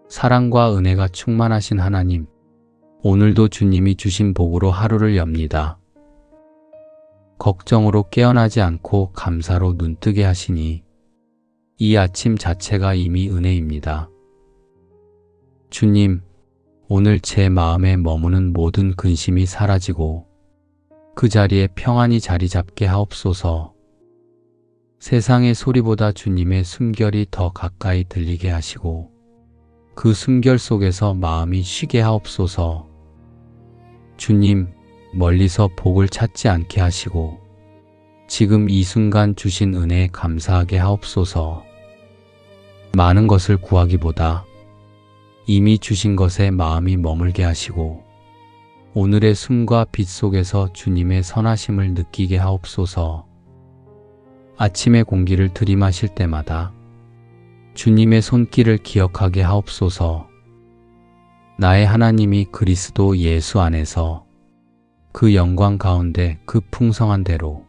사랑과 은혜가 충만하신 하나님, 오늘도 주님이 주신 복으로 하루를 엽니다. 걱정으로 깨어나지 않고 감사로 눈뜨게 하시니 이 아침 자체가 이미 은혜입니다. 주님, 오늘 제 마음에 머무는 모든 근심이 사라지고 그 자리에 평안이 자리 잡게 하옵소서. 세상의 소리보다 주님의 숨결이 더 가까이 들리게 하시고 그 숨결 속에서 마음이 쉬게 하옵소서. 주님, 멀리서 복을 찾지 않게 하시고 지금 이 순간 주신 은혜에 감사하게 하옵소서. 많은 것을 구하기보다 이미 주신 것에 마음이 머물게 하시고 오늘의 숨과 빛 속에서 주님의 선하심을 느끼게 하옵소서. 아침의 공기를 들이마실 때마다 주님의 손길을 기억하게 하옵소서. 나의 하나님이 그리스도 예수 안에서 그 영광 가운데 그 풍성한 대로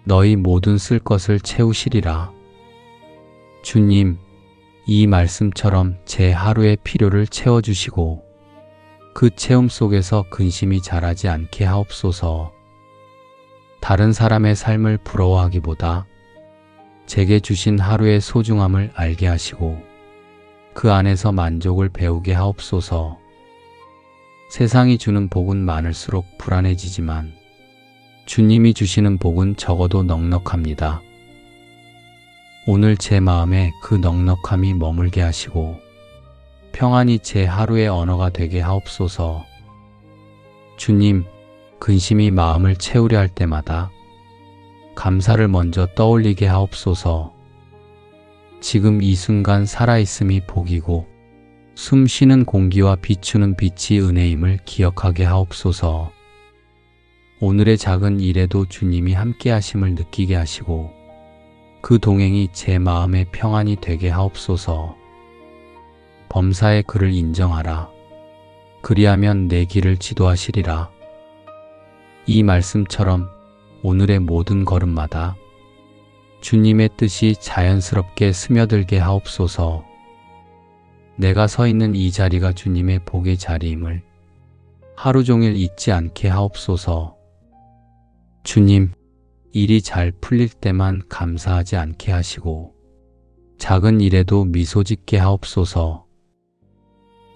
너희 모든 쓸 것을 채우시리라. 주님, 이 말씀처럼 제 하루의 필요를 채워주시고 그 채움 속에서 근심이 자라지 않게 하옵소서. 다른 사람의 삶을 부러워하기보다 제게 주신 하루의 소중함을 알게 하시고 그 안에서 만족을 배우게 하옵소서. 세상이 주는 복은 많을수록 불안해지지만 주님이 주시는 복은 적어도 넉넉합니다. 오늘 제 마음에 그 넉넉함이 머물게 하시고 평안이 제 하루의 언어가 되게 하옵소서. 주님, 근심이 마음을 채우려 할 때마다 감사를 먼저 떠올리게 하옵소서. 지금 이 순간 살아있음이 복이고 숨 쉬는 공기와 비추는 빛이 은혜임을 기억하게 하옵소서. 오늘의 작은 일에도 주님이 함께 하심을 느끼게 하시고 그 동행이 제 마음의 평안이 되게 하옵소서. 범사의 그를 인정하라. 그리하면 내 길을 지도하시리라. 이 말씀처럼 오늘의 모든 걸음마다 주님의 뜻이 자연스럽게 스며들게 하옵소서. 내가 서 있는 이 자리가 주님의 복의 자리임을 하루 종일 잊지 않게 하옵소서. 주님, 일이 잘 풀릴 때만 감사하지 않게 하시고 작은 일에도 미소 짓게 하옵소서.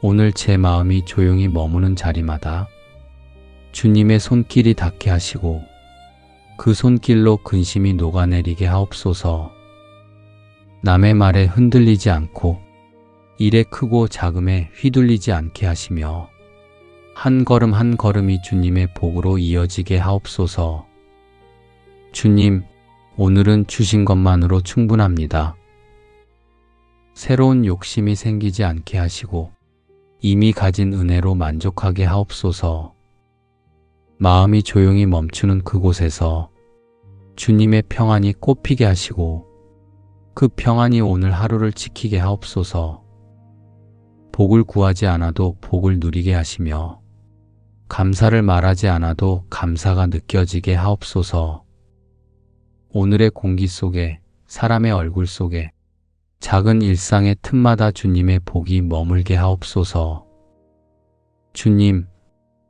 오늘 제 마음이 조용히 머무는 자리마다 주님의 손길이 닿게 하시고 그 손길로 근심이 녹아내리게 하옵소서. 남의 말에 흔들리지 않고 일의 크고 작음에 휘둘리지 않게 하시며 한 걸음 한 걸음이 주님의 복으로 이어지게 하옵소서. 주님, 오늘은 주신 것만으로 충분합니다. 새로운 욕심이 생기지 않게 하시고 이미 가진 은혜로 만족하게 하옵소서. 마음이 조용히 멈추는 그곳에서 주님의 평안이 꽃피게 하시고 그 평안이 오늘 하루를 지키게 하옵소서. 복을 구하지 않아도 복을 누리게 하시며 감사를 말하지 않아도 감사가 느껴지게 하옵소서. 오늘의 공기 속에 사람의 얼굴 속에 작은 일상의 틈마다 주님의 복이 머물게 하옵소서. 주님,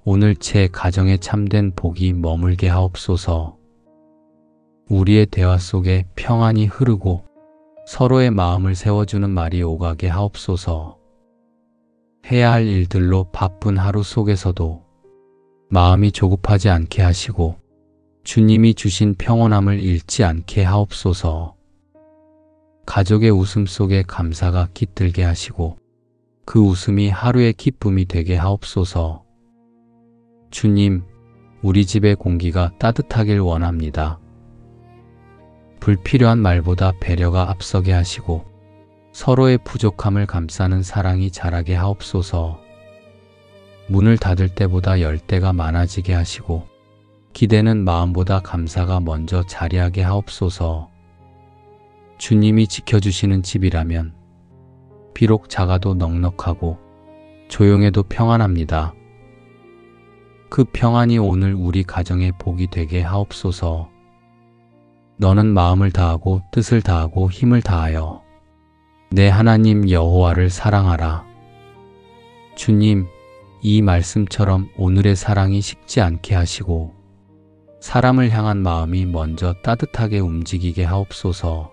오늘 제 가정에 참된 복이 머물게 하옵소서. 우리의 대화 속에 평안이 흐르고 서로의 마음을 세워주는 말이 오가게 하옵소서. 해야 할 일들로 바쁜 하루 속에서도 마음이 조급하지 않게 하시고 주님이 주신 평온함을 잃지 않게 하옵소서. 가족의 웃음 속에 감사가 깃들게 하시고 그 웃음이 하루의 기쁨이 되게 하옵소서. 주님, 우리 집의 공기가 따뜻하길 원합니다. 불필요한 말보다 배려가 앞서게 하시고 서로의 부족함을 감싸는 사랑이 자라게 하옵소서. 문을 닫을 때보다 열 때가 많아지게 하시고 기대는 마음보다 감사가 먼저 자리하게 하옵소서. 주님이 지켜주시는 집이라면 비록 작아도 넉넉하고 조용해도 평안합니다. 그 평안이 오늘 우리 가정의 복이 되게 하옵소서. 너는 마음을 다하고 뜻을 다하고 힘을 다하여 내 하나님 여호와를 사랑하라. 주님, 이 말씀처럼 오늘의 사랑이 식지 않게 하시고 사람을 향한 마음이 먼저 따뜻하게 움직이게 하옵소서.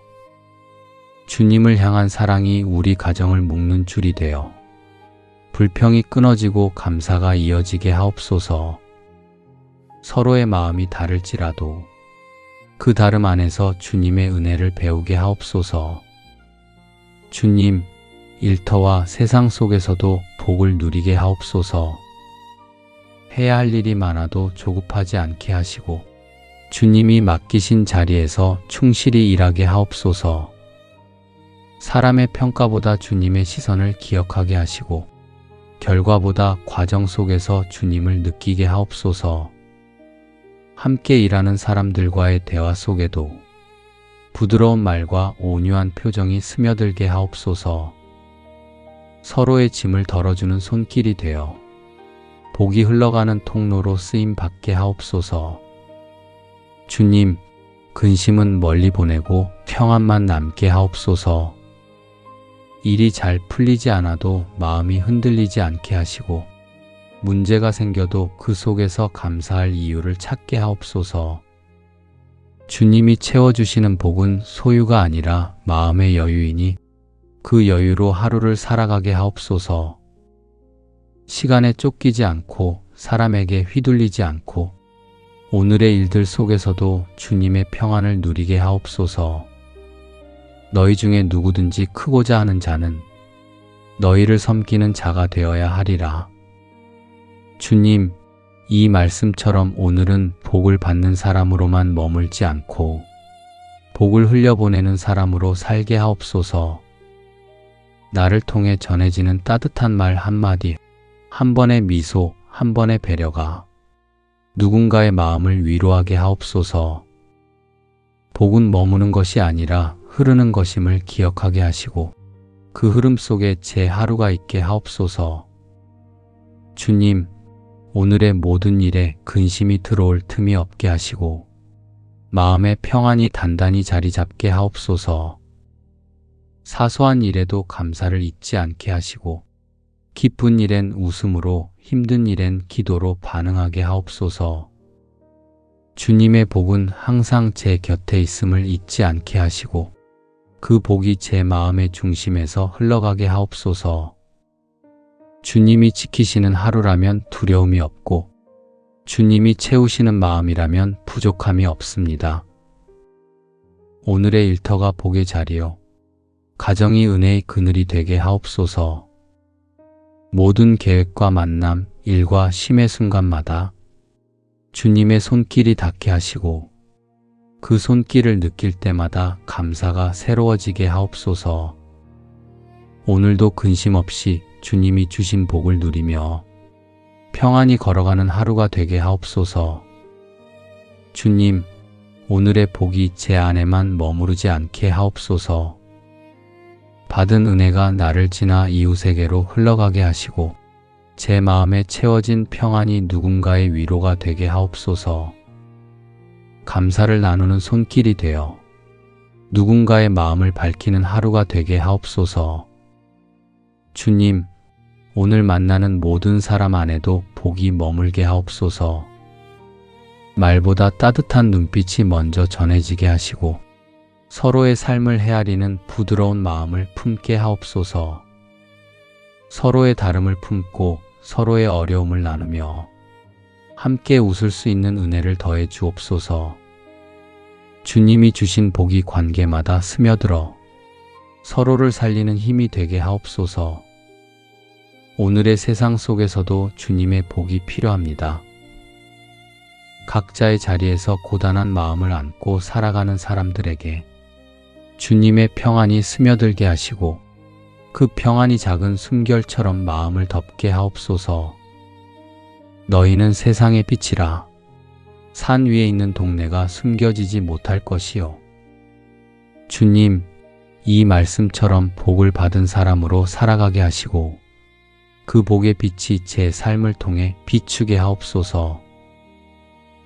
주님을 향한 사랑이 우리 가정을 묶는 줄이 되어 불평이 끊어지고 감사가 이어지게 하옵소서. 서로의 마음이 다를지라도 그 다름 안에서 주님의 은혜를 배우게 하옵소서. 주님, 일터와 세상 속에서도 복을 누리게 하옵소서. 해야 할 일이 많아도 조급하지 않게 하시고 주님이 맡기신 자리에서 충실히 일하게 하옵소서. 사람의 평가보다 주님의 시선을 기억하게 하시고 결과보다 과정 속에서 주님을 느끼게 하옵소서. 함께 일하는 사람들과의 대화 속에도 부드러운 말과 온유한 표정이 스며들게 하옵소서. 서로의 짐을 덜어주는 손길이 되어 복이 흘러가는 통로로 쓰임 받게 하옵소서. 주님, 근심은 멀리 보내고 평안만 남게 하옵소서. 일이 잘 풀리지 않아도 마음이 흔들리지 않게 하시고 문제가 생겨도 그 속에서 감사할 이유를 찾게 하옵소서. 주님이 채워주시는 복은 소유가 아니라 마음의 여유이니 그 여유로 하루를 살아가게 하옵소서. 시간에 쫓기지 않고 사람에게 휘둘리지 않고 오늘의 일들 속에서도 주님의 평안을 누리게 하옵소서. 너희 중에 누구든지 크고자 하는 자는 너희를 섬기는 자가 되어야 하리라. 주님, 이 말씀처럼 오늘은 복을 받는 사람으로만 머물지 않고 복을 흘려보내는 사람으로 살게 하옵소서. 나를 통해 전해지는 따뜻한 말 한마디, 한 번의 미소, 한 번의 배려가 누군가의 마음을 위로하게 하옵소서. 복은 머무는 것이 아니라 흐르는 것임을 기억하게 하시고 그 흐름 속에 제 하루가 있게 하옵소서. 주님, 오늘의 모든 일에 근심이 들어올 틈이 없게 하시고 마음의 평안이 단단히 자리 잡게 하옵소서. 사소한 일에도 감사를 잊지 않게 하시고 기쁜 일엔 웃음으로 힘든 일엔 기도로 반응하게 하옵소서. 주님의 복은 항상 제 곁에 있음을 잊지 않게 하시고 그 복이 제 마음의 중심에서 흘러가게 하옵소서. 주님이 지키시는 하루라면 두려움이 없고 주님이 채우시는 마음이라면 부족함이 없습니다. 오늘의 일터가 복의 자리요 가정이 은혜의 그늘이 되게 하옵소서. 모든 계획과 만남, 일과 쉼의 순간마다 주님의 손길이 닿게 하시고 그 손길을 느낄 때마다 감사가 새로워지게 하옵소서. 오늘도 근심 없이 주님이 주신 복을 누리며 평안히 걸어가는 하루가 되게 하옵소서. 주님, 오늘의 복이 제 안에만 머무르지 않게 하옵소서. 받은 은혜가 나를 지나 이웃에게로 흘러가게 하시고 제 마음에 채워진 평안이 누군가의 위로가 되게 하옵소서. 감사를 나누는 손길이 되어 누군가의 마음을 밝히는 하루가 되게 하옵소서. 주님, 오늘 만나는 모든 사람 안에도 복이 머물게 하옵소서. 말보다 따뜻한 눈빛이 먼저 전해지게 하시고 서로의 삶을 헤아리는 부드러운 마음을 품게 하옵소서. 서로의 다름을 품고 서로의 어려움을 나누며 함께 웃을 수 있는 은혜를 더해 주옵소서. 주님이 주신 복이 관계마다 스며들어 서로를 살리는 힘이 되게 하옵소서. 오늘의 세상 속에서도 주님의 복이 필요합니다. 각자의 자리에서 고단한 마음을 안고 살아가는 사람들에게 주님의 평안이 스며들게 하시고 그 평안이 작은 숨결처럼 마음을 덮게 하옵소서. 너희는 세상의 빛이라. 산 위에 있는 동네가 숨겨지지 못할 것이요. 주님, 이 말씀처럼 복을 받은 사람으로 살아가게 하시고 그 복의 빛이 제 삶을 통해 비추게 하옵소서.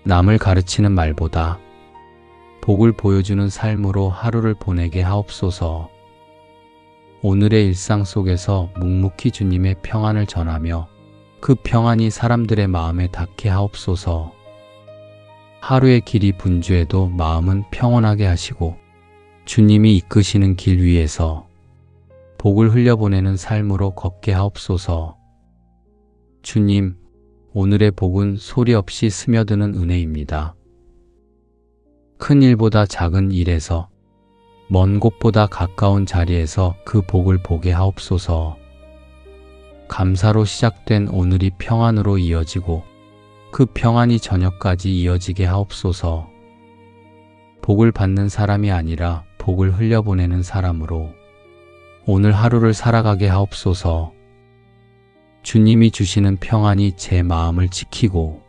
남을 가르치는 말보다 복을 보여주는 삶으로 하루를 보내게 하옵소서. 오늘의 일상 속에서 묵묵히 주님의 평안을 전하며 그 평안이 사람들의 마음에 닿게 하옵소서. 하루의 길이 분주해도 마음은 평온하게 하시고 주님이 이끄시는 길 위에서 복을 흘려보내는 삶으로 걷게 하옵소서. 주님, 오늘의 복은 소리 없이 스며드는 은혜입니다. 큰 일보다 작은 일에서, 먼 곳보다 가까운 자리에서 그 복을 보게 하옵소서. 감사로 시작된 오늘이 평안으로 이어지고 그 평안이 저녁까지 이어지게 하옵소서. 복을 받는 사람이 아니라 복을 흘려보내는 사람으로 오늘 하루를 살아가게 하옵소서. 주님이 주시는 평안이 제 마음을 지키고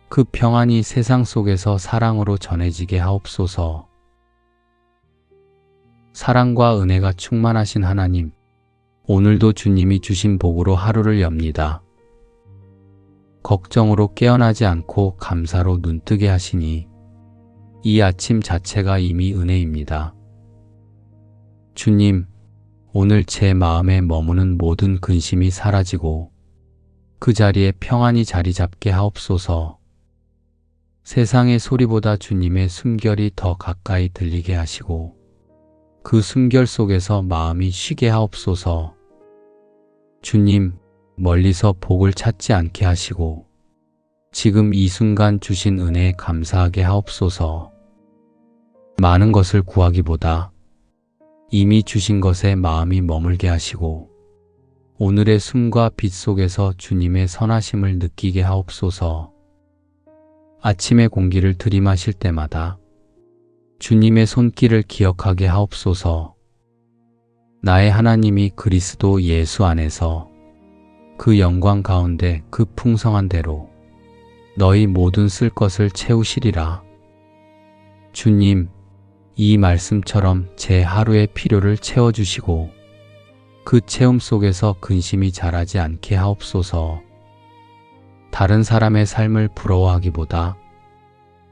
그 평안이 세상 속에서 사랑으로 전해지게 하옵소서. 사랑과 은혜가 충만하신 하나님, 오늘도 주님이 주신 복으로 하루를 엽니다. 걱정으로 깨어나지 않고 감사로 눈뜨게 하시니 이 아침 자체가 이미 은혜입니다. 주님, 오늘 제 마음에 머무는 모든 근심이 사라지고 그 자리에 평안이 자리 잡게 하옵소서. 세상의 소리보다 주님의 숨결이 더 가까이 들리게 하시고 그 숨결 속에서 마음이 쉬게 하옵소서. 주님, 멀리서 복을 찾지 않게 하시고 지금 이 순간 주신 은혜에 감사하게 하옵소서. 많은 것을 구하기보다 이미 주신 것에 마음이 머물게 하시고 오늘의 숨과 빛 속에서 주님의 선하심을 느끼게 하옵소서. 아침의 공기를 들이마실 때마다 주님의 손길을 기억하게 하옵소서. 나의 하나님이 그리스도 예수 안에서 그 영광 가운데 그 풍성한 대로 너희 모든 쓸 것을 채우시리라. 주님, 이 말씀처럼 제 하루의 필요를 채워주시고 그 채움 속에서 근심이 자라지 않게 하옵소서. 다른 사람의 삶을 부러워하기보다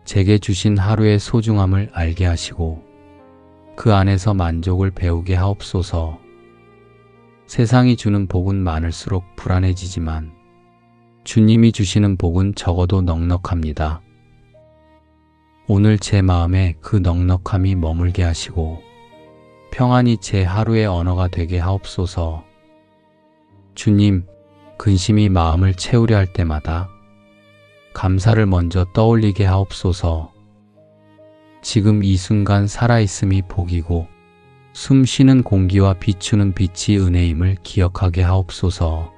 제게 주신 하루의 소중함을 알게 하시고 그 안에서 만족을 배우게 하옵소서. 세상이 주는 복은 많을수록 불안해지지만 주님이 주시는 복은 적어도 넉넉합니다. 오늘 제 마음에 그 넉넉함이 머물게 하시고 평안이 제 하루의 언어가 되게 하옵소서. 주님, 근심이 마음을 채우려 할 때마다 감사를 먼저 떠올리게 하옵소서. 지금 이 순간 살아있음이 복이고 숨 쉬는 공기와 비추는 빛이 은혜임을 기억하게 하옵소서.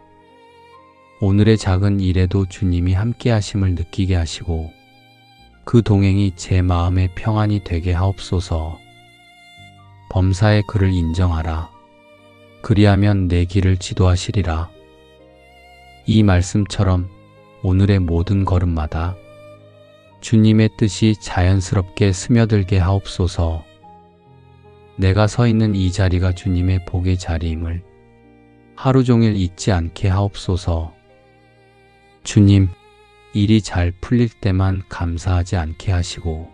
오늘의 작은 일에도 주님이 함께 하심을 느끼게 하시고 그 동행이 제 마음의 평안이 되게 하옵소서. 범사의 그를 인정하라. 그리하면 내 길을 지도하시리라. 이 말씀처럼 오늘의 모든 걸음마다 주님의 뜻이 자연스럽게 스며들게 하옵소서. 내가 서 있는 이 자리가 주님의 복의 자리임을 하루 종일 잊지 않게 하옵소서. 주님, 일이 잘 풀릴 때만 감사하지 않게 하시고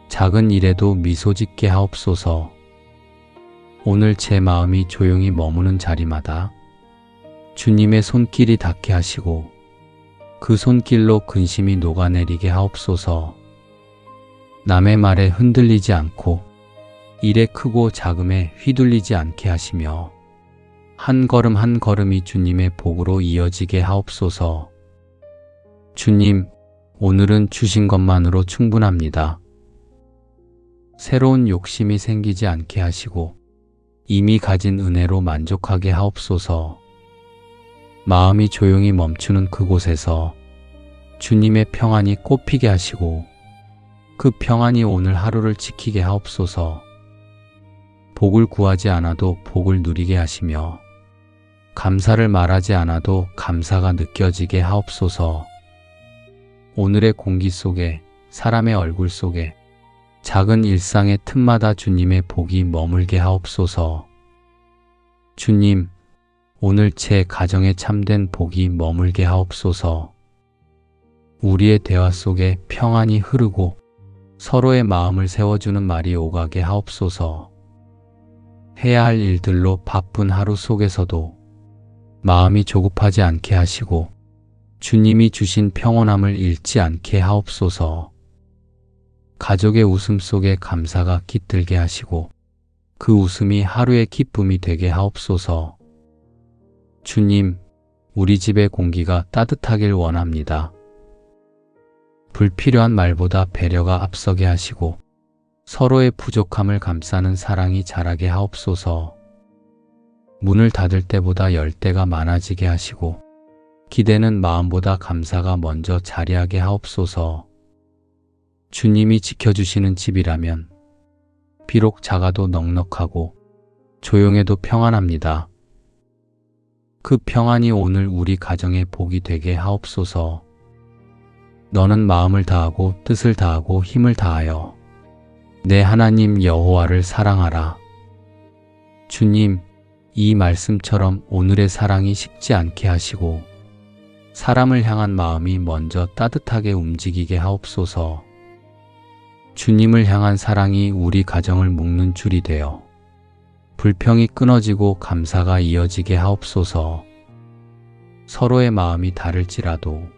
작은 일에도 미소 짓게 하옵소서. 오늘 제 마음이 조용히 머무는 자리마다 주님의 손길이 닿게 하시고 그 손길로 근심이 녹아내리게 하옵소서. 남의 말에 흔들리지 않고 일에 크고 작음에 휘둘리지 않게 하시며 한 걸음 한 걸음이 주님의 복으로 이어지게 하옵소서. 주님, 오늘은 주신 것만으로 충분합니다. 새로운 욕심이 생기지 않게 하시고 이미 가진 은혜로 만족하게 하옵소서. 마음이 조용히 멈추는 그곳에서 주님의 평안이 꽃피게 하시고 그 평안이 오늘 하루를 지키게 하옵소서. 복을 구하지 않아도 복을 누리게 하시며 감사를 말하지 않아도 감사가 느껴지게 하옵소서. 오늘의 공기 속에, 사람의 얼굴 속에, 작은 일상의 틈마다 주님의 복이 머물게 하옵소서. 주님, 오늘 제 가정에 참된 복이 머물게 하옵소서. 우리의 대화 속에 평안이 흐르고 서로의 마음을 세워주는 말이 오가게 하옵소서. 해야 할 일들로 바쁜 하루 속에서도 마음이 조급하지 않게 하시고 주님이 주신 평온함을 잃지 않게 하옵소서. 가족의 웃음 속에 감사가 깃들게 하시고 그 웃음이 하루의 기쁨이 되게 하옵소서. 주님, 우리 집의 공기가 따뜻하길 원합니다. 불필요한 말보다 배려가 앞서게 하시고 서로의 부족함을 감싸는 사랑이 자라게 하옵소서. 문을 닫을 때보다 열 때가 많아지게 하시고 기대는 마음보다 감사가 먼저 자리하게 하옵소서. 주님이 지켜주시는 집이라면 비록 작아도 넉넉하고 조용해도 평안합니다. 그 평안이 오늘 우리 가정의 복이 되게 하옵소서. 너는 마음을 다하고 뜻을 다하고 힘을 다하여 내 하나님 여호와를 사랑하라. 주님, 이 말씀처럼 오늘의 사랑이 식지 않게 하시고 사람을 향한 마음이 먼저 따뜻하게 움직이게 하옵소서. 주님을 향한 사랑이 우리 가정을 묶는 줄이 되어 불평이 끊어지고 감사가 이어지게 하옵소서. 서로의 마음이 다를지라도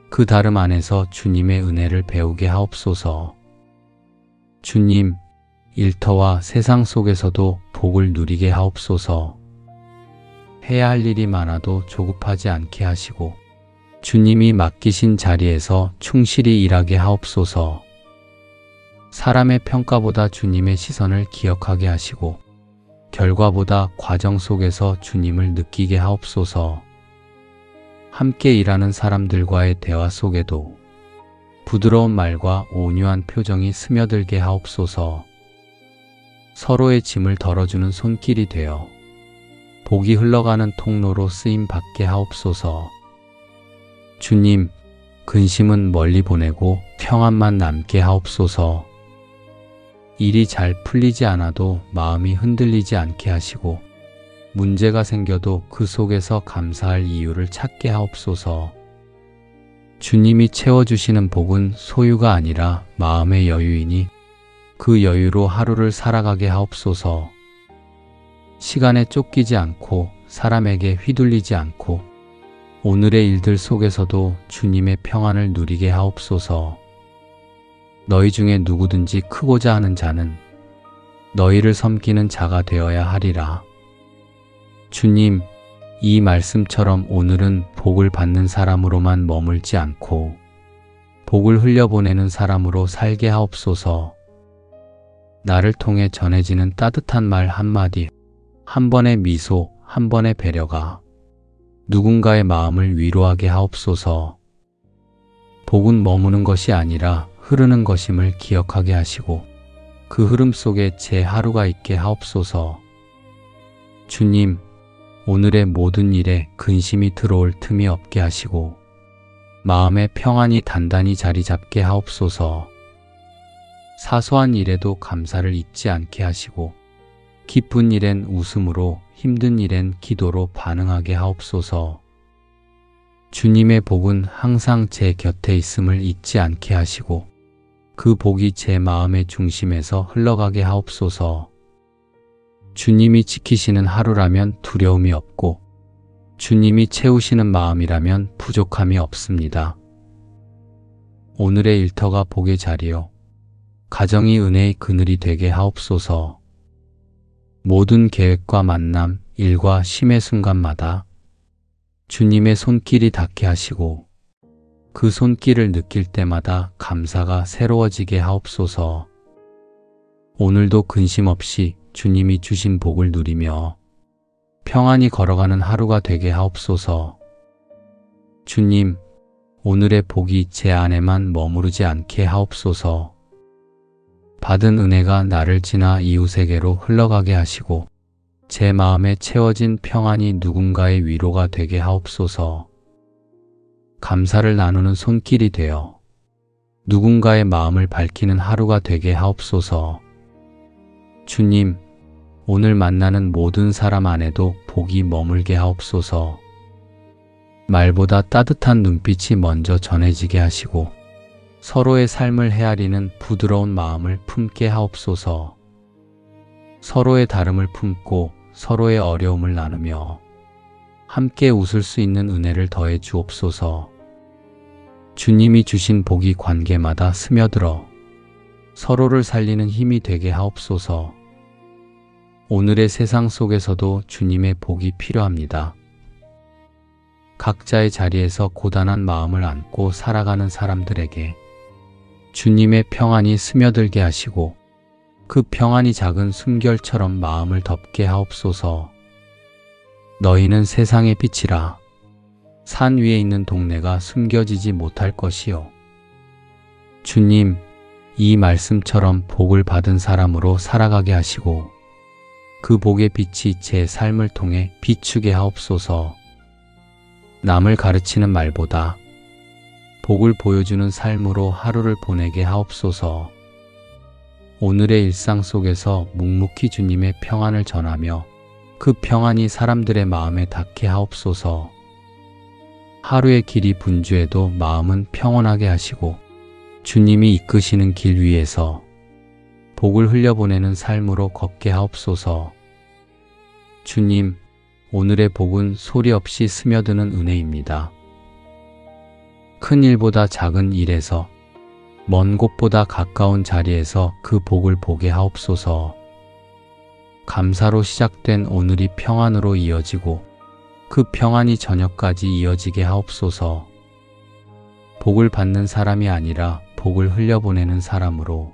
그 다름 안에서 주님의 은혜를 배우게 하옵소서. 주님, 일터와 세상 속에서도 복을 누리게 하옵소서. 해야 할 일이 많아도 조급하지 않게 하시고 주님이 맡기신 자리에서 충실히 일하게 하옵소서. 사람의 평가보다 주님의 시선을 기억하게 하시고 결과보다 과정 속에서 주님을 느끼게 하옵소서. 함께 일하는 사람들과의 대화 속에도 부드러운 말과 온유한 표정이 스며들게 하옵소서. 서로의 짐을 덜어주는 손길이 되어 복이 흘러가는 통로로 쓰임 받게 하옵소서. 주님, 근심은 멀리 보내고 평안만 남게 하옵소서. 일이 잘 풀리지 않아도 마음이 흔들리지 않게 하시고 문제가 생겨도 그 속에서 감사할 이유를 찾게 하옵소서. 주님이 채워주시는 복은 소유가 아니라 마음의 여유이니 그 여유로 하루를 살아가게 하옵소서. 시간에 쫓기지 않고 사람에게 휘둘리지 않고 오늘의 일들 속에서도 주님의 평안을 누리게 하옵소서. 너희 중에 누구든지 크고자 하는 자는 너희를 섬기는 자가 되어야 하리라. 주님, 이 말씀처럼 오늘은 복을 받는 사람으로만 머물지 않고 복을 흘려보내는 사람으로 살게 하옵소서. 나를 통해 전해지는 따뜻한 말 한마디, 한 번의 미소, 한 번의 배려가 누군가의 마음을 위로하게 하옵소서. 복은 머무는 것이 아니라 흐르는 것임을 기억하게 하시고 그 흐름 속에 제 하루가 있게 하옵소서. 주님, 오늘의 모든 일에 근심이 들어올 틈이 없게 하시고 마음의 평안이 단단히 자리 잡게 하옵소서. 사소한 일에도 감사를 잊지 않게 하시고 기쁜 일엔 웃음으로 힘든 일엔 기도로 반응하게 하옵소서. 주님의 복은 항상 제 곁에 있음을 잊지 않게 하시고 그 복이 제 마음의 중심에서 흘러가게 하옵소서. 주님이 지키시는 하루라면 두려움이 없고 주님이 채우시는 마음이라면 부족함이 없습니다. 오늘의 일터가 복의 자리요 가정이 은혜의 그늘이 되게 하옵소서. 모든 계획과 만남, 일과 쉼의 순간마다 주님의 손길이 닿게 하시고 그 손길을 느낄 때마다 감사가 새로워지게 하옵소서. 오늘도 근심 없이 주님이 주신 복을 누리며 평안히 걸어가는 하루가 되게 하옵소서. 주님, 오늘의 복이 제 안에만 머무르지 않게 하옵소서. 받은 은혜가 나를 지나 이웃에게로 흘러가게 하시고 제 마음에 채워진 평안이 누군가의 위로가 되게 하옵소서. 감사를 나누는 손길이 되어 누군가의 마음을 밝히는 하루가 되게 하옵소서. 주님, 오늘 만나는 모든 사람 안에도 복이 머물게 하옵소서. 말보다 따뜻한 눈빛이 먼저 전해지게 하시고 서로의 삶을 헤아리는 부드러운 마음을 품게 하옵소서. 서로의 다름을 품고 서로의 어려움을 나누며 함께 웃을 수 있는 은혜를 더해 주옵소서. 주님이 주신 복이 관계마다 스며들어 서로를 살리는 힘이 되게 하옵소서. 오늘의 세상 속에서도 주님의 복이 필요합니다. 각자의 자리에서 고단한 마음을 안고 살아가는 사람들에게 주님의 평안이 스며들게 하시고 그 평안이 작은 숨결처럼 마음을 덮게 하옵소서. 너희는 세상의 빛이라. 산 위에 있는 동네가 숨겨지지 못할 것이요. 주님, 이 말씀처럼 복을 받은 사람으로 살아가게 하시고 그 복의 빛이 제 삶을 통해 비추게 하옵소서. 남을 가르치는 말보다 복을 보여주는 삶으로 하루를 보내게 하옵소서. 오늘의 일상 속에서 묵묵히 주님의 평안을 전하며 그 평안이 사람들의 마음에 닿게 하옵소서. 하루의 길이 분주해도 마음은 평온하게 하시고 주님이 이끄시는 길 위에서 복을 흘려보내는 삶으로 걷게 하옵소서. 주님, 오늘의 복은 소리 없이 스며드는 은혜입니다. 큰 일보다 작은 일에서 먼 곳보다 가까운 자리에서 그 복을 보게 하옵소서. 감사로 시작된 오늘이 평안으로 이어지고 그 평안이 저녁까지 이어지게 하옵소서. 복을 받는 사람이 아니라 복을 흘려보내는 사람으로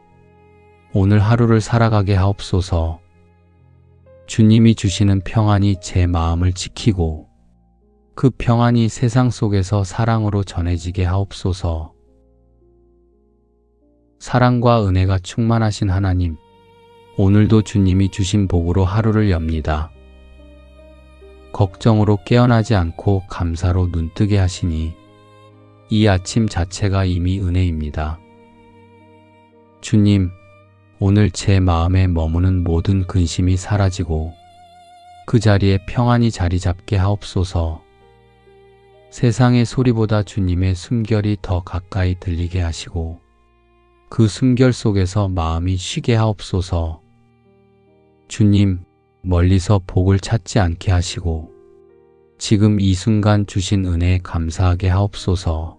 오늘 하루를 살아가게 하옵소서. 주님이 주시는 평안이 제 마음을 지키고 그 평안이 세상 속에서 사랑으로 전해지게 하옵소서. 사랑과 은혜가 충만하신 하나님, 오늘도 주님이 주신 복으로 하루를 엽니다. 걱정으로 깨어나지 않고 감사로 눈뜨게 하시니 이 아침 자체가 이미 은혜입니다. 주님, 오늘 제 마음에 머무는 모든 근심이 사라지고 그 자리에 평안이 자리 잡게 하옵소서. 세상의 소리보다 주님의 숨결이 더 가까이 들리게 하시고 그 숨결 속에서 마음이 쉬게 하옵소서. 주님, 멀리서 복을 찾지 않게 하시고 지금 이 순간 주신 은혜에 감사하게 하옵소서.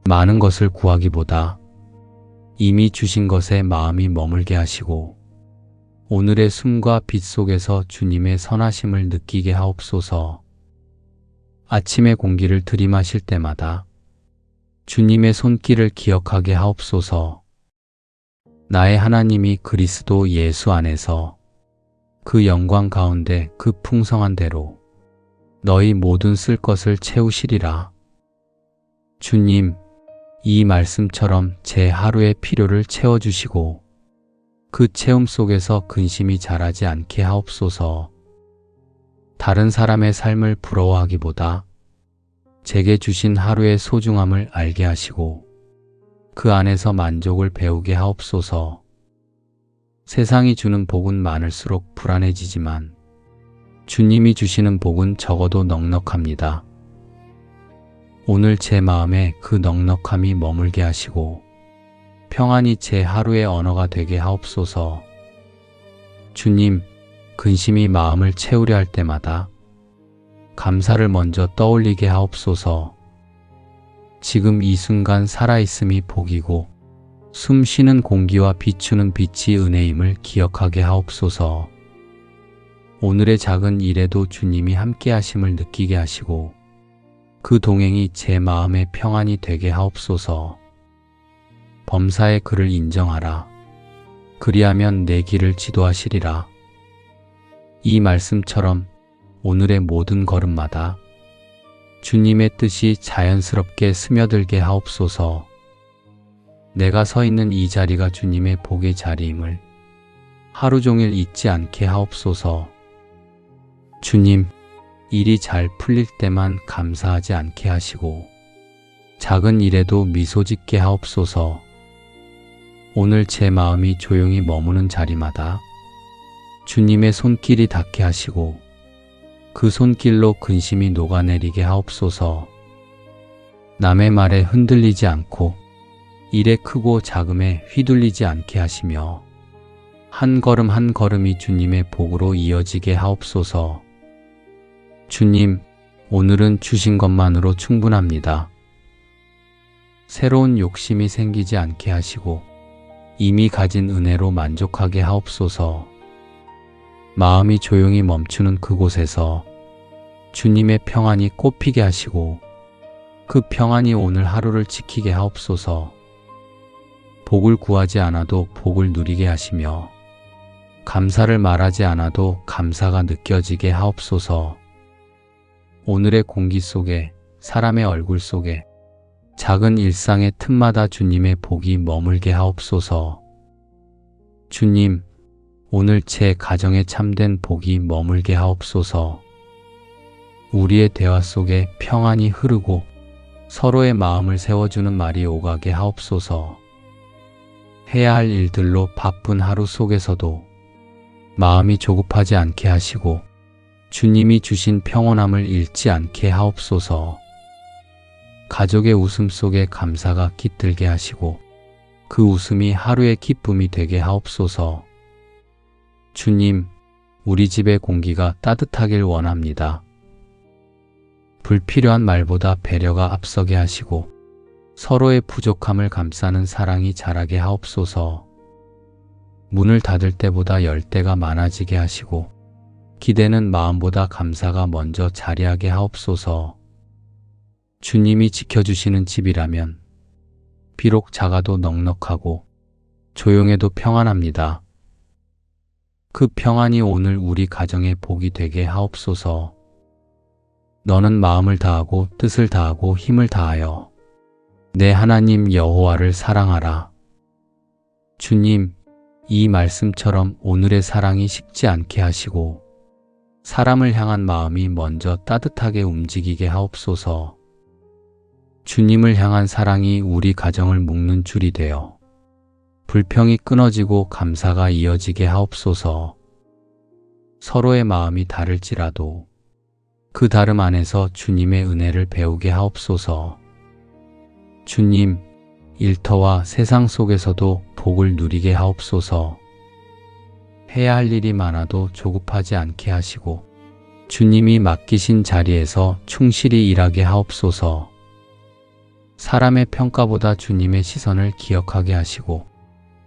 많은 것을 구하기보다 이미 주신 것에 마음이 머물게 하시고 오늘의 숨과 빛 속에서 주님의 선하심을 느끼게 하옵소서. 아침의 공기를 들이마실 때마다 주님의 손길을 기억하게 하옵소서. 나의 하나님이 그리스도 예수 안에서 그 영광 가운데 그 풍성한 대로 너희 모든 쓸 것을 채우시리라. 주님, 이 말씀처럼 제 하루의 필요를 채워주시고 그 채움 속에서 근심이 자라지 않게 하옵소서. 다른 사람의 삶을 부러워하기보다 제게 주신 하루의 소중함을 알게 하시고 그 안에서 만족을 배우게 하옵소서. 세상이 주는 복은 많을수록 불안해지지만 주님이 주시는 복은 적어도 넉넉합니다. 오늘 제 마음에 그 넉넉함이 머물게 하시고 평안이 제 하루의 언어가 되게 하옵소서. 주님, 근심이 마음을 채우려 할 때마다 감사를 먼저 떠올리게 하옵소서. 지금 이 순간 살아있음이 복이고 숨 쉬는 공기와 비추는 빛이 은혜임을 기억하게 하옵소서. 오늘의 작은 일에도 주님이 함께 하심을 느끼게 하시고 그 동행이 제 마음의 평안이 되게 하옵소서. 범사의 그를 인정하라. 그리하면 내 길을 지도하시리라. 이 말씀처럼 오늘의 모든 걸음마다 주님의 뜻이 자연스럽게 스며들게 하옵소서. 내가 서 있는 이 자리가 주님의 복의 자리임을 하루 종일 잊지 않게 하옵소서. 주님, 일이 잘 풀릴 때만 감사하지 않게 하시고 작은 일에도 미소 짓게 하옵소서. 오늘 제 마음이 조용히 머무는 자리마다 주님의 손길이 닿게 하시고 그 손길로 근심이 녹아내리게 하옵소서. 남의 말에 흔들리지 않고 일에 크고 작음에 휘둘리지 않게 하시며 한 걸음 한 걸음이 주님의 복으로 이어지게 하옵소서. 주님, 오늘은 주신 것만으로 충분합니다. 새로운 욕심이 생기지 않게 하시고 이미 가진 은혜로 만족하게 하옵소서. 마음이 조용히 멈추는 그곳에서 주님의 평안이 꽃피게 하시고 그 평안이 오늘 하루를 지키게 하옵소서. 복을 구하지 않아도 복을 누리게 하시며 감사를 말하지 않아도 감사가 느껴지게 하옵소서. 오늘의 공기 속에, 사람의 얼굴 속에, 작은 일상의 틈마다 주님의 복이 머물게 하옵소서. 주님, 오늘 제 가정에 참된 복이 머물게 하옵소서. 우리의 대화 속에 평안이 흐르고 서로의 마음을 세워주는 말이 오가게 하옵소서. 해야 할 일들로 바쁜 하루 속에서도 마음이 조급하지 않게 하시고 주님이 주신 평온함을 잃지 않게 하옵소서. 가족의 웃음 속에 감사가 깃들게 하시고 그 웃음이 하루의 기쁨이 되게 하옵소서. 주님, 우리 집의 공기가 따뜻하길 원합니다. 불필요한 말보다 배려가 앞서게 하시고 서로의 부족함을 감싸는 사랑이 자라게 하옵소서. 문을 닫을 때보다 열 때가 많아지게 하시고 기대는 마음보다 감사가 먼저 자리하게 하옵소서. 주님이 지켜주시는 집이라면 비록 작아도 넉넉하고 조용해도 평안합니다. 그 평안이 오늘 우리 가정의 복이 되게 하옵소서. 너는 마음을 다하고 뜻을 다하고 힘을 다하여 내 하나님 여호와를 사랑하라. 주님, 이 말씀처럼 오늘의 사랑이 식지 않게 하시고 사람을 향한 마음이 먼저 따뜻하게 움직이게 하옵소서. 주님을 향한 사랑이 우리 가정을 묶는 줄이 되어 불평이 끊어지고 감사가 이어지게 하옵소서. 서로의 마음이 다를지라도 그 다름 안에서 주님의 은혜를 배우게 하옵소서. 주님, 일터와 세상 속에서도 복을 누리게 하옵소서. 해야 할 일이 많아도 조급하지 않게 하시고 주님이 맡기신 자리에서 충실히 일하게 하옵소서. 사람의 평가보다 주님의 시선을 기억하게 하시고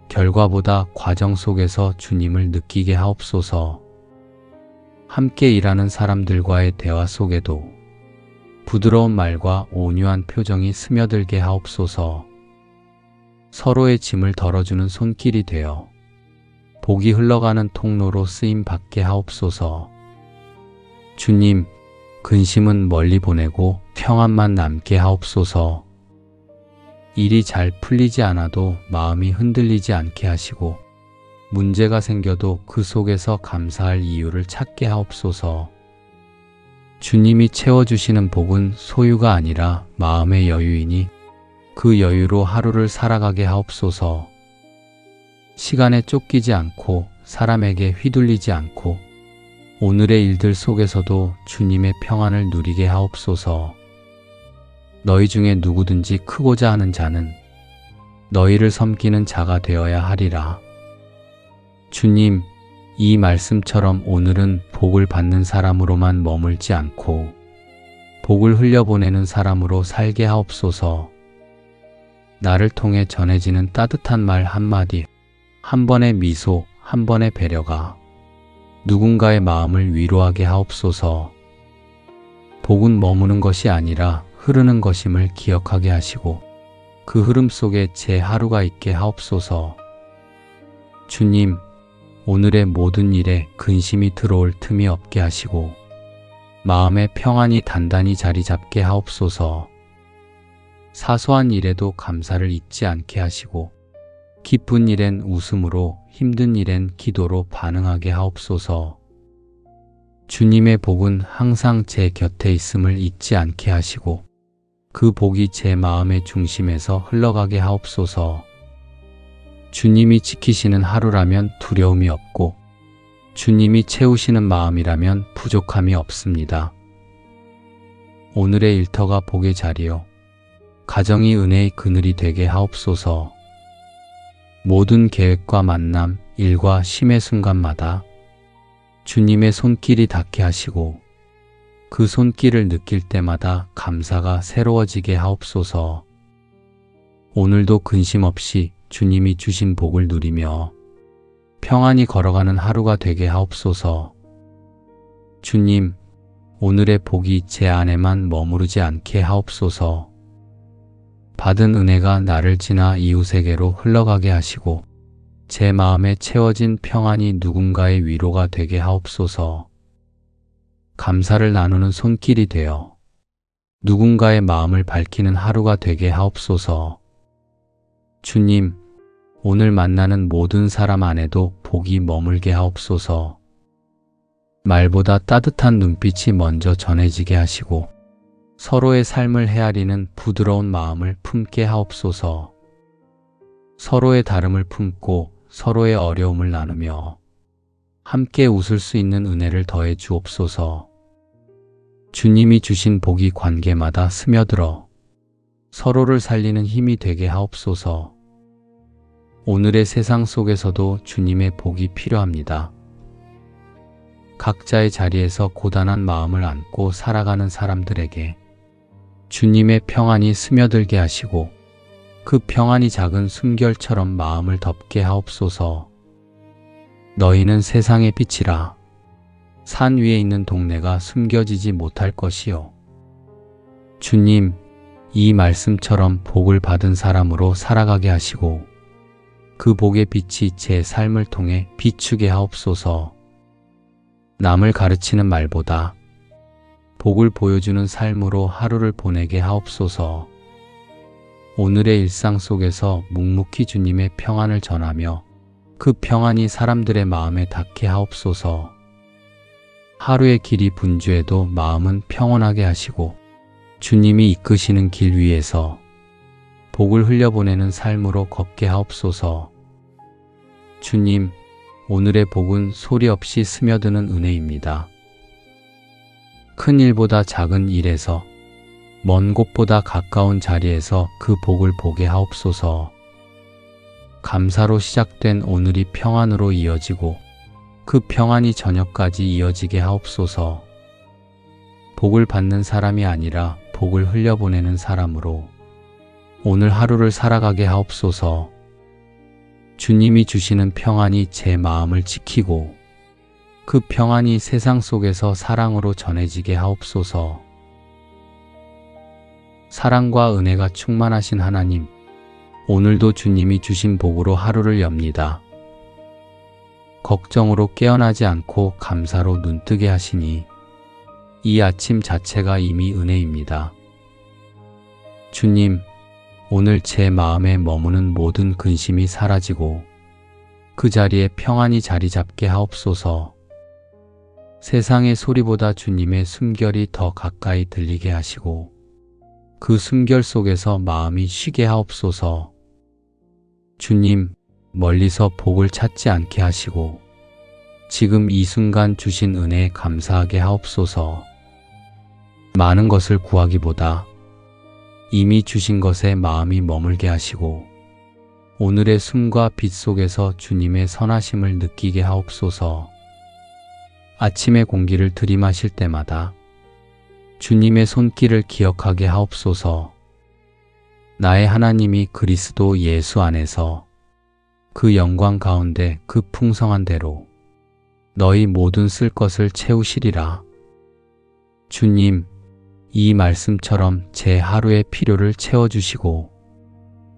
결과보다 과정 속에서 주님을 느끼게 하옵소서. 함께 일하는 사람들과의 대화 속에도 부드러운 말과 온유한 표정이 스며들게 하옵소서. 서로의 짐을 덜어주는 손길이 되어 복이 흘러가는 통로로 쓰임 받게 하옵소서. 주님, 근심은 멀리 보내고 평안만 남게 하옵소서. 일이 잘 풀리지 않아도 마음이 흔들리지 않게 하시고 문제가 생겨도 그 속에서 감사할 이유를 찾게 하옵소서. 주님이 채워주시는 복은 소유가 아니라 마음의 여유이니 그 여유로 하루를 살아가게 하옵소서. 시간에 쫓기지 않고 사람에게 휘둘리지 않고 오늘의 일들 속에서도 주님의 평안을 누리게 하옵소서. 너희 중에 누구든지 크고자 하는 자는 너희를 섬기는 자가 되어야 하리라. 주님, 이 말씀처럼 오늘은 복을 받는 사람으로만 머물지 않고 복을 흘려보내는 사람으로 살게 하옵소서. 나를 통해 전해지는 따뜻한 말 한마디, 한 번의 미소, 한 번의 배려가 누군가의 마음을 위로하게 하옵소서. 복은 머무는 것이 아니라 흐르는 것임을 기억하게 하시고 그 흐름 속에 제 하루가 있게 하옵소서. 주님, 오늘의 모든 일에 근심이 들어올 틈이 없게 하시고 마음의 평안이 단단히 자리 잡게 하옵소서. 사소한 일에도 감사를 잊지 않게 하시고 기쁜 일엔 웃음으로 힘든 일엔 기도로 반응하게 하옵소서. 주님의 복은 항상 제 곁에 있음을 잊지 않게 하시고 그 복이 제 마음의 중심에서 흘러가게 하옵소서. 주님이 지키시는 하루라면 두려움이 없고 주님이 채우시는 마음이라면 부족함이 없습니다. 오늘의 일터가 복의 자리요 가정이 은혜의 그늘이 되게 하옵소서. 모든 계획과 만남, 일과 쉼의 순간마다 주님의 손길이 닿게 하시고 그 손길을 느낄 때마다 감사가 새로워지게 하옵소서. 오늘도 근심 없이 주님이 주신 복을 누리며 평안히 걸어가는 하루가 되게 하옵소서. 주님, 오늘의 복이 제 안에만 머무르지 않게 하옵소서. 받은 은혜가 나를 지나 이웃에게로 흘러가게 하시고 제 마음에 채워진 평안이 누군가의 위로가 되게 하옵소서. 감사를 나누는 손길이 되어 누군가의 마음을 밝히는 하루가 되게 하옵소서. 주님, 오늘 만나는 모든 사람 안에도 복이 머물게 하옵소서. 말보다 따뜻한 눈빛이 먼저 전해지게 하시고 서로의 삶을 헤아리는 부드러운 마음을 품게 하옵소서. 서로의 다름을 품고 서로의 어려움을 나누며 함께 웃을 수 있는 은혜를 더해 주옵소서. 주님이 주신 복이 관계마다 스며들어 서로를 살리는 힘이 되게 하옵소서. 오늘의 세상 속에서도 주님의 복이 필요합니다. 각자의 자리에서 고단한 마음을 안고 살아가는 사람들에게 주님의 평안이 스며들게 하시고 그 평안이 작은 숨결처럼 마음을 덮게 하옵소서. 너희는 세상의 빛이라. 산 위에 있는 동네가 숨겨지지 못할 것이요. 주님, 이 말씀처럼 복을 받은 사람으로 살아가게 하시고 그 복의 빛이 제 삶을 통해 비추게 하옵소서. 남을 가르치는 말보다 복을 보여주는 삶으로 하루를 보내게 하옵소서. 오늘의 일상 속에서 묵묵히 주님의 평안을 전하며 그 평안이 사람들의 마음에 닿게 하옵소서. 하루의 길이 분주해도 마음은 평온하게 하시고 주님이 이끄시는 길 위에서 복을 흘려보내는 삶으로 걷게 하옵소서. 주님, 오늘의 복은 소리 없이 스며드는 은혜입니다. 큰 일보다 작은 일에서 먼 곳보다 가까운 자리에서 그 복을 보게 하옵소서. 감사로 시작된 오늘이 평안으로 이어지고 그 평안이 저녁까지 이어지게 하옵소서. 복을 받는 사람이 아니라 복을 흘려보내는 사람으로 오늘 하루를 살아가게 하옵소서. 주님이 주시는 평안이 제 마음을 지키고 그 평안이 세상 속에서 사랑으로 전해지게 하옵소서. 사랑과 은혜가 충만하신 하나님, 오늘도 주님이 주신 복으로 하루를 엽니다. 걱정으로 깨어나지 않고 감사로 눈뜨게 하시니 이 아침 자체가 이미 은혜입니다. 주님, 오늘 제 마음에 머무는 모든 근심이 사라지고 그 자리에 평안이 자리 잡게 하옵소서. 세상의 소리보다 주님의 숨결이 더 가까이 들리게 하시고 그 숨결 속에서 마음이 쉬게 하옵소서. 주님, 멀리서 복을 찾지 않게 하시고 지금 이 순간 주신 은혜에 감사하게 하옵소서. 많은 것을 구하기보다 이미 주신 것에 마음이 머물게 하시고 오늘의 숨과 빛 속에서 주님의 선하심을 느끼게 하옵소서. 아침의 공기를 들이마실 때마다 주님의 손길을 기억하게 하옵소서. 나의 하나님이 그리스도 예수 안에서 그 영광 가운데 그 풍성한 대로 너희 모든 쓸 것을 채우시리라. 주님, 이 말씀처럼 제 하루의 필요를 채워주시고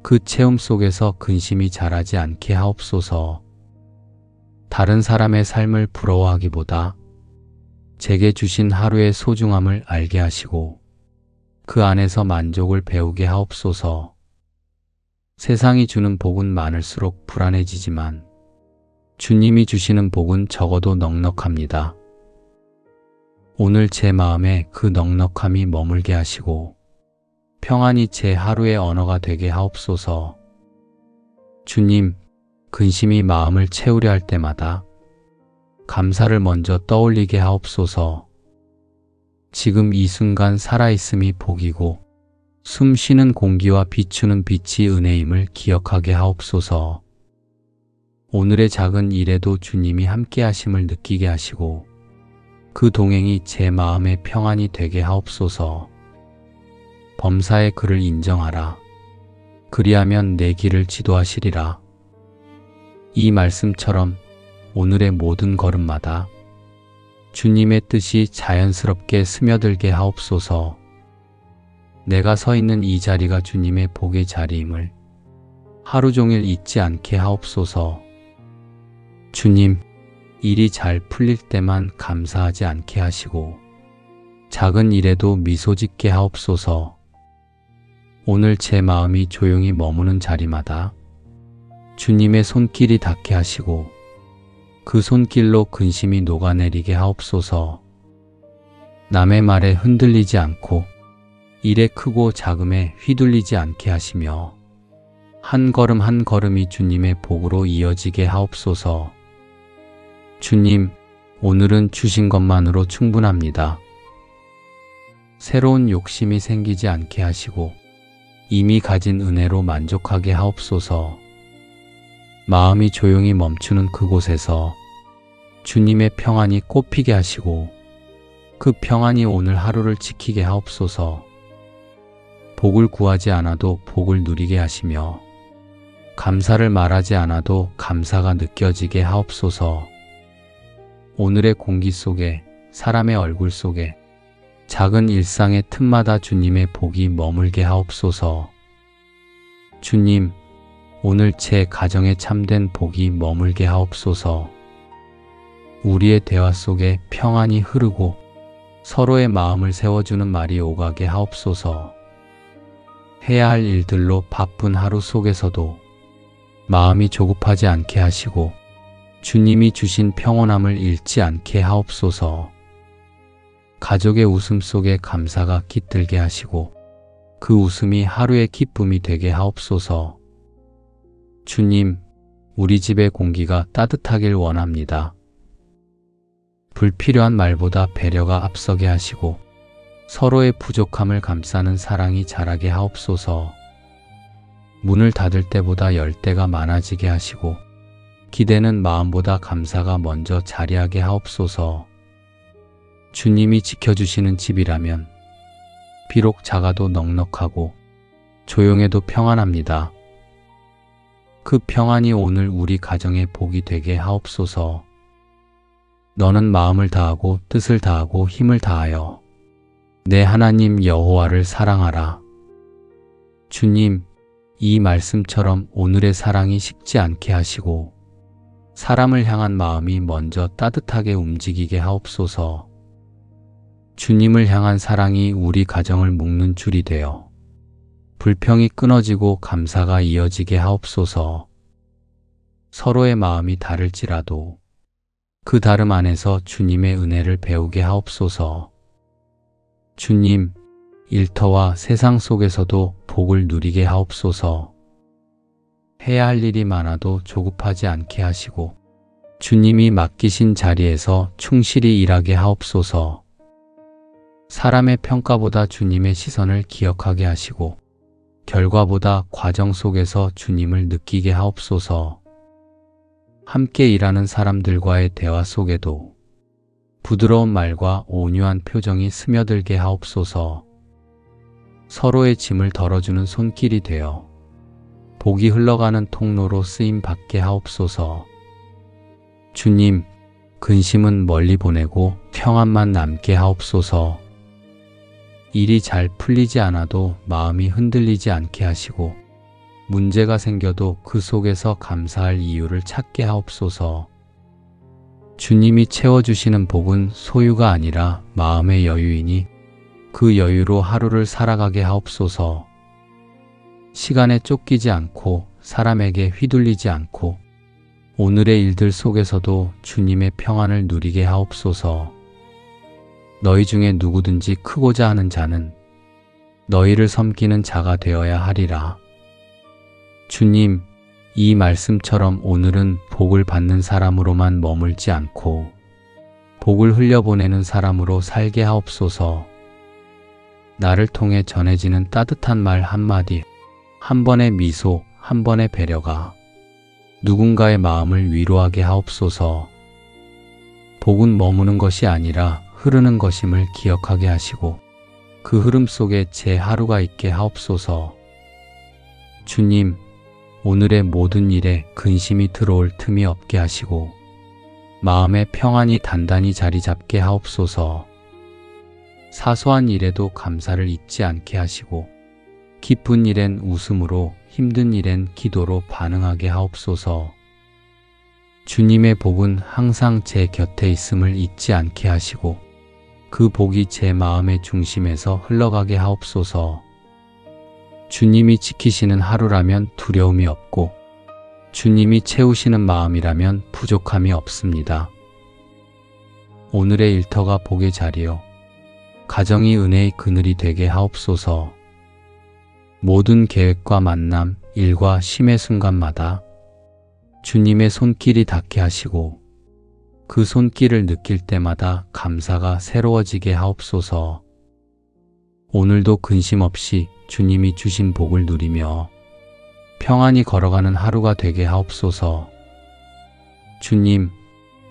그 채움 속에서 근심이 자라지 않게 하옵소서. 다른 사람의 삶을 부러워하기보다 제게 주신 하루의 소중함을 알게 하시고 그 안에서 만족을 배우게 하옵소서. 세상이 주는 복은 많을수록 불안해지지만 주님이 주시는 복은 적어도 넉넉합니다. 오늘 제 마음에 그 넉넉함이 머물게 하시고 평안이 제 하루의 언어가 되게 하옵소서. 주님, 근심이 마음을 채우려 할 때마다 감사를 먼저 떠올리게 하옵소서. 지금 이 순간 살아있음이 복이고 숨 쉬는 공기와 비추는 빛이 은혜임을 기억하게 하옵소서. 오늘의 작은 일에도 주님이 함께 하심을 느끼게 하시고 그 동행이 제 마음의 평안이 되게 하옵소서. 범사의 그를 인정하라. 그리하면 내 길을 지도하시리라. 이 말씀처럼 오늘의 모든 걸음마다 주님의 뜻이 자연스럽게 스며들게 하옵소서. 내가 서 있는 이 자리가 주님의 복의 자리임을 하루 종일 잊지 않게 하옵소서. 주님, 일이 잘 풀릴 때만 감사하지 않게 하시고 작은 일에도 미소 짓게 하옵소서. 오늘 제 마음이 조용히 머무는 자리마다 주님의 손길이 닿게 하시고 그 손길로 근심이 녹아내리게 하옵소서. 남의 말에 흔들리지 않고 일에 크고 작음에 휘둘리지 않게 하시며 한 걸음 한 걸음이 주님의 복으로 이어지게 하옵소서. 주님, 오늘은 주신 것만으로 충분합니다. 새로운 욕심이 생기지 않게 하시고 이미 가진 은혜로 만족하게 하옵소서. 마음이 조용히 멈추는 그곳에서 주님의 평안이 꽃피게 하시고 그 평안이 오늘 하루를 지키게 하옵소서. 복을 구하지 않아도 복을 누리게 하시며 감사를 말하지 않아도 감사가 느껴지게 하옵소서. 오늘의 공기 속에 사람의 얼굴 속에 작은 일상의 틈마다 주님의 복이 머물게 하옵소서. 주님, 오늘 제 가정에 참된 복이 머물게 하옵소서. 우리의 대화 속에 평안이 흐르고 서로의 마음을 세워주는 말이 오가게 하옵소서. 해야 할 일들로 바쁜 하루 속에서도 마음이 조급하지 않게 하시고 주님이 주신 평온함을 잃지 않게 하옵소서. 가족의 웃음 속에 감사가 깃들게 하시고 그 웃음이 하루의 기쁨이 되게 하옵소서. 주님, 우리 집의 공기가 따뜻하길 원합니다. 불필요한 말보다 배려가 앞서게 하시고 서로의 부족함을 감싸는 사랑이 자라게 하옵소서. 문을 닫을 때보다 열 때가 많아지게 하시고 기대는 마음보다 감사가 먼저 자리하게 하옵소서. 주님이 지켜주시는 집이라면 비록 작아도 넉넉하고 조용해도 평안합니다. 그 평안이 오늘 우리 가정의 복이 되게 하옵소서. 너는 마음을 다하고 뜻을 다하고 힘을 다하여 내 하나님 여호와를 사랑하라. 주님, 이 말씀처럼 오늘의 사랑이 식지 않게 하시고 사람을 향한 마음이 먼저 따뜻하게 움직이게 하옵소서. 주님을 향한 사랑이 우리 가정을 묶는 줄이 되어 불평이 끊어지고 감사가 이어지게 하옵소서. 서로의 마음이 다를지라도 그 다름 안에서 주님의 은혜를 배우게 하옵소서. 주님, 일터와 세상 속에서도 복을 누리게 하옵소서. 해야 할 일이 많아도 조급하지 않게 하시고 주님이 맡기신 자리에서 충실히 일하게 하옵소서. 사람의 평가보다 주님의 시선을 기억하게 하시고 결과보다 과정 속에서 주님을 느끼게 하옵소서. 함께 일하는 사람들과의 대화 속에도 부드러운 말과 온유한 표정이 스며들게 하옵소서. 서로의 짐을 덜어주는 손길이 되어 복이 흘러가는 통로로 쓰임 받게 하옵소서. 주님, 근심은 멀리 보내고 평안만 남게 하옵소서. 일이 잘 풀리지 않아도 마음이 흔들리지 않게 하시고 문제가 생겨도 그 속에서 감사할 이유를 찾게 하옵소서. 주님이 채워주시는 복은 소유가 아니라 마음의 여유이니 그 여유로 하루를 살아가게 하옵소서. 시간에 쫓기지 않고 사람에게 휘둘리지 않고 오늘의 일들 속에서도 주님의 평안을 누리게 하옵소서. 너희 중에 누구든지 크고자 하는 자는 너희를 섬기는 자가 되어야 하리라. 주님, 이 말씀처럼 오늘은 복을 받는 사람으로만 머물지 않고 복을 흘려보내는 사람으로 살게 하옵소서. 나를 통해 전해지는 따뜻한 말 한마디, 한 번의 미소, 한 번의 배려가 누군가의 마음을 위로하게 하옵소서. 복은 머무는 것이 아니라 흐르는 것임을 기억하게 하시고 그 흐름 속에 제 하루가 있게 하옵소서. 주님, 오늘의 모든 일에 근심이 들어올 틈이 없게 하시고 마음의 평안이 단단히 자리 잡게 하옵소서. 사소한 일에도 감사를 잊지 않게 하시고 기쁜 일엔 웃음으로 힘든 일엔 기도로 반응하게 하옵소서. 주님의 복은 항상 제 곁에 있음을 잊지 않게 하시고 그 복이 제 마음의 중심에서 흘러가게 하옵소서. 주님이 지키시는 하루라면 두려움이 없고 주님이 채우시는 마음이라면 부족함이 없습니다. 오늘의 일터가 복의 자리요 가정이 은혜의 그늘이 되게 하옵소서. 모든 계획과 만남, 일과 쉼의 순간마다 주님의 손길이 닿게 하시고 그 손길을 느낄 때마다 감사가 새로워지게 하옵소서. 오늘도 근심 없이 주님이 주신 복을 누리며 평안히 걸어가는 하루가 되게 하옵소서. 주님,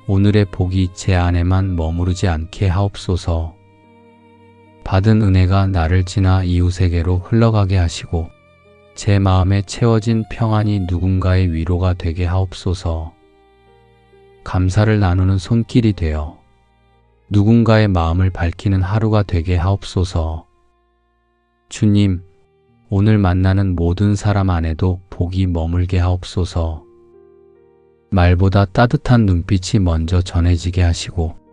오늘의 복이 제 안에만 머무르지 않게 하옵소서. 받은 은혜가 나를 지나 이웃에게로 흘러가게 하시고 제 마음에 채워진 평안이 누군가의 위로가 되게 하옵소서. 감사를 나누는 손길이 되어 누군가의 마음을 밝히는 하루가 되게 하옵소서. 주님, 오늘 만나는 모든 사람 안에도 복이 머물게 하옵소서. 말보다 따뜻한 눈빛이 먼저 전해지게 하시고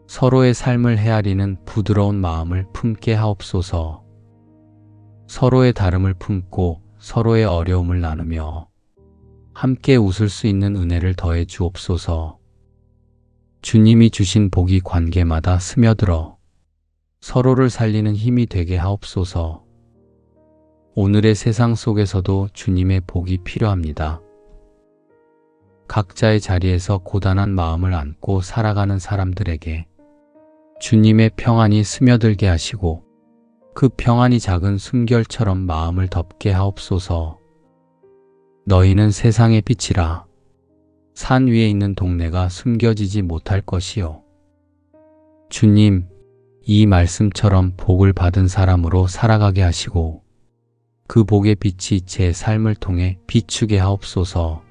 서로의 삶을 헤아리는 부드러운 마음을 품게 하옵소서. 서로의 다름을 품고 서로의 어려움을 나누며 함께 웃을 수 있는 은혜를 더해 주옵소서. 주님이 주신 복이 관계마다 스며들어 서로를 살리는 힘이 되게 하옵소서. 오늘의 세상 속에서도 주님의 복이 필요합니다. 각자의 자리에서 고단한 마음을 안고 살아가는 사람들에게 주님의 평안이 스며들게 하시고 그 평안이 작은 숨결처럼 마음을 덮게 하옵소서. 너희는 세상의 빛이라. 산 위에 있는 동네가 숨겨지지 못할 것이요. 주님, 이 말씀처럼 복을 받은 사람으로 살아가게 하시고 그 복의 빛이 제 삶을 통해 비추게 하옵소서.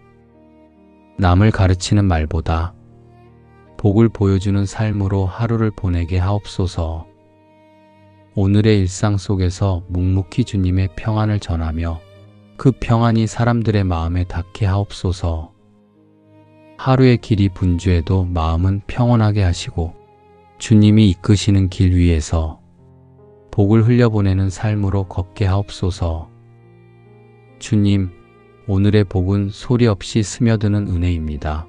남을 가르치는 말보다 복을 보여주는 삶으로 하루를 보내게 하옵소서. 오늘의 일상 속에서 묵묵히 주님의 평안을 전하며 그 평안이 사람들의 마음에 닿게 하옵소서. 하루의 길이 분주해도 마음은 평온하게 하시고 주님이 이끄시는 길 위에서 복을 흘려보내는 삶으로 걷게 하옵소서. 주님, 오늘의 복은 소리 없이 스며드는 은혜입니다.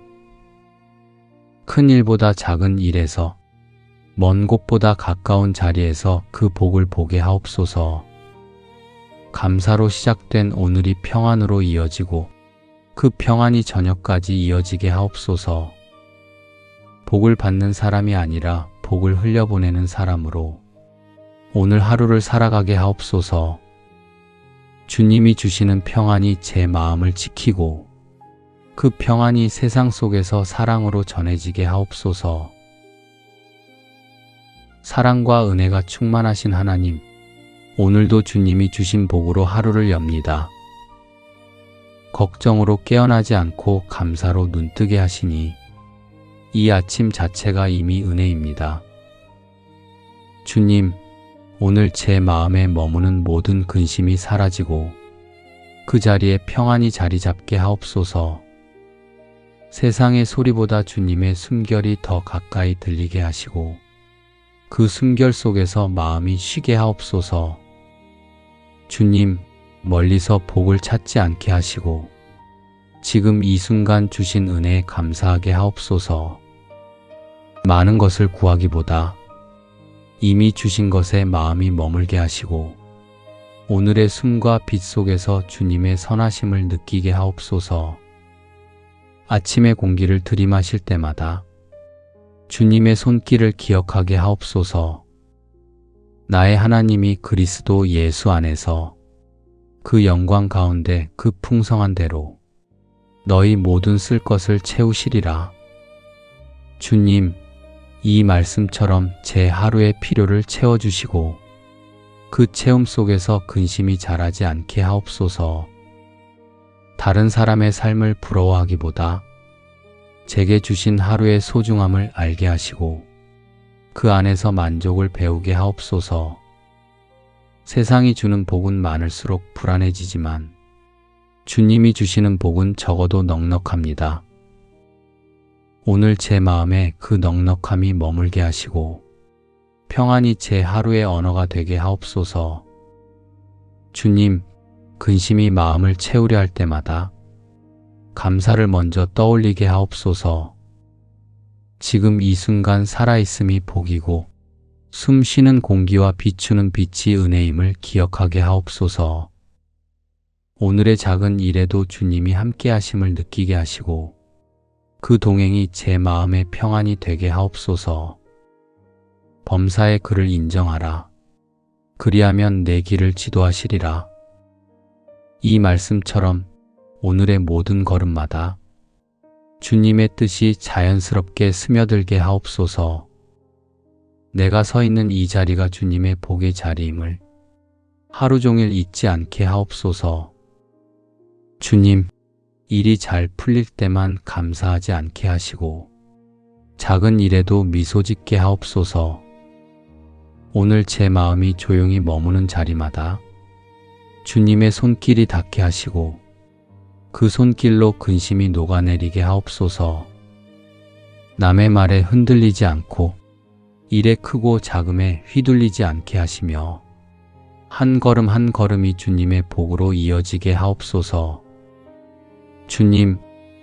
큰 일보다 작은 일에서 먼 곳보다 가까운 자리에서 그 복을 보게 하옵소서. 감사로 시작된 오늘이 평안으로 이어지고 그 평안이 저녁까지 이어지게 하옵소서. 복을 받는 사람이 아니라 복을 흘려보내는 사람으로 오늘 하루를 살아가게 하옵소서. 주님이 주시는 평안이 제 마음을 지키고 그 평안이 세상 속에서 사랑으로 전해지게 하옵소서. 사랑과 은혜가 충만하신 하나님, 오늘도 주님이 주신 복으로 하루를 엽니다. 걱정으로 깨어나지 않고 감사로 눈뜨게 하시니 이 아침 자체가 이미 은혜입니다. 주님, 오늘 제 마음에 머무는 모든 근심이 사라지고 그 자리에 평안이 자리 잡게 하옵소서. 세상의 소리보다 주님의 숨결이 더 가까이 들리게 하시고 그 숨결 속에서 마음이 쉬게 하옵소서. 주님, 멀리서 복을 찾지 않게 하시고 지금 이 순간 주신 은혜에 감사하게 하옵소서. 많은 것을 구하기보다 이미 주신 것에 마음이 머물게 하시고 오늘의 숨과 빛 속에서 주님의 선하심을 느끼게 하옵소서. 아침의 공기를 들이마실 때마다 주님의 손길을 기억하게 하옵소서. 나의 하나님이 그리스도 예수 안에서 그 영광 가운데 그 풍성한 대로 너희 모든 쓸 것을 채우시리라. 주님, 이 말씀처럼 제 하루의 필요를 채워주시고 그 채움 속에서 근심이 자라지 않게 하옵소서. 다른 사람의 삶을 부러워하기보다 제게 주신 하루의 소중함을 알게 하시고 그 안에서 만족을 배우게 하옵소서. 세상이 주는 복은 많을수록 불안해지지만 주님이 주시는 복은 적어도 넉넉합니다. 오늘 제 마음에 그 넉넉함이 머물게 하시고 평안이 제 하루의 언어가 되게 하옵소서. 주님, 근심이 마음을 채우려 할 때마다 감사를 먼저 떠올리게 하옵소서. 지금 이 순간 살아있음이 복이고 숨 쉬는 공기와 비추는 빛이 은혜임을 기억하게 하옵소서. 오늘의 작은 일에도 주님이 함께 하심을 느끼게 하시고 그 동행이 제 마음의 평안이 되게 하옵소서. 범사의 그를 인정하라. 그리하면 내 길을 지도하시리라. 이 말씀처럼 오늘의 모든 걸음마다 주님의 뜻이 자연스럽게 스며들게 하옵소서. 내가 서 있는 이 자리가 주님의 복의 자리임을 하루 종일 잊지 않게 하옵소서. 주님, 일이 잘 풀릴 때만 감사하지 않게 하시고 작은 일에도 미소 짓게 하옵소서. 오늘 제 마음이 조용히 머무는 자리마다 주님의 손길이 닿게 하시고 그 손길로 근심이 녹아내리게 하옵소서. 남의 말에 흔들리지 않고 일의 크고 작음에 휘둘리지 않게 하시며 한 걸음 한 걸음이 주님의 복으로 이어지게 하옵소서. 주님,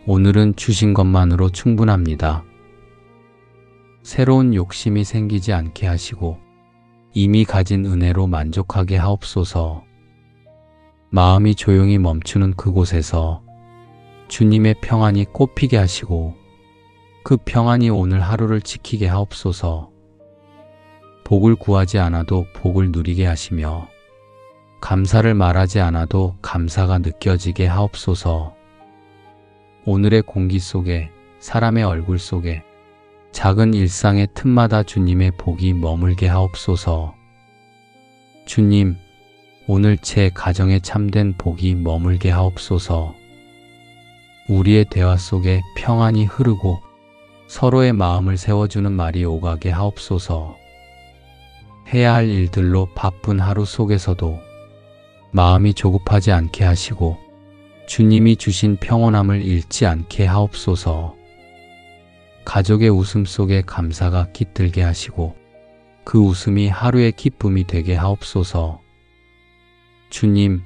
오늘은 주신 것만으로 충분합니다. 새로운 욕심이 생기지 않게 하시고 이미 가진 은혜로 만족하게 하옵소서. 마음이 조용히 멈추는 그곳에서 주님의 평안이 꽃피게 하시고 그 평안이 오늘 하루를 지키게 하옵소서. 복을 구하지 않아도 복을 누리게 하시며 감사를 말하지 않아도 감사가 느껴지게 하옵소서. 오늘의 공기 속에, 사람의 얼굴 속에, 작은 일상의 틈마다 주님의 복이 머물게 하옵소서. 주님, 오늘 제 가정에 참된 복이 머물게 하옵소서. 우리의 대화 속에 평안이 흐르고 서로의 마음을 세워주는 말이 오가게 하옵소서. 해야 할 일들로 바쁜 하루 속에서도 마음이 조급하지 않게 하시고 주님이 주신 평온함을 잃지 않게 하옵소서. 가족의 웃음 속에 감사가 깃들게 하시고 그 웃음이 하루의 기쁨이 되게 하옵소서. 주님,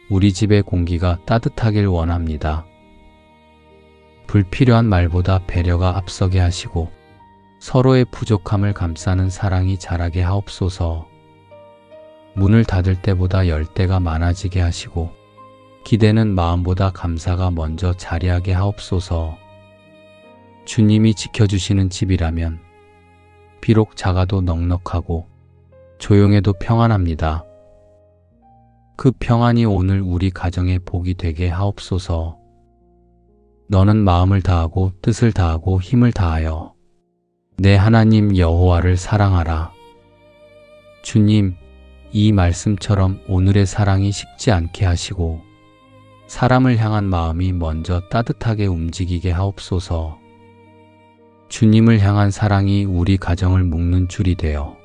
우리 집의 공기가 따뜻하길 원합니다. 불필요한 말보다 배려가 앞서게 하시고 서로의 부족함을 감싸는 사랑이 자라게 하옵소서. 문을 닫을 때보다 열 때가 많아지게 하시고 기대는 마음보다 감사가 먼저 자리하게 하옵소서. 주님이 지켜주시는 집이라면 비록 작아도 넉넉하고 조용해도 평안합니다. 그 평안이 오늘 우리 가정의 복이 되게 하옵소서. 너는 마음을 다하고 뜻을 다하고 힘을 다하여 내 하나님 여호와를 사랑하라. 주님, 이 말씀처럼 오늘의 사랑이 식지 않게 하시고 사람을 향한 마음이 먼저 따뜻하게 움직이게 하옵소서. 주님을 향한 사랑이 우리 가정을 묶는 줄이 되어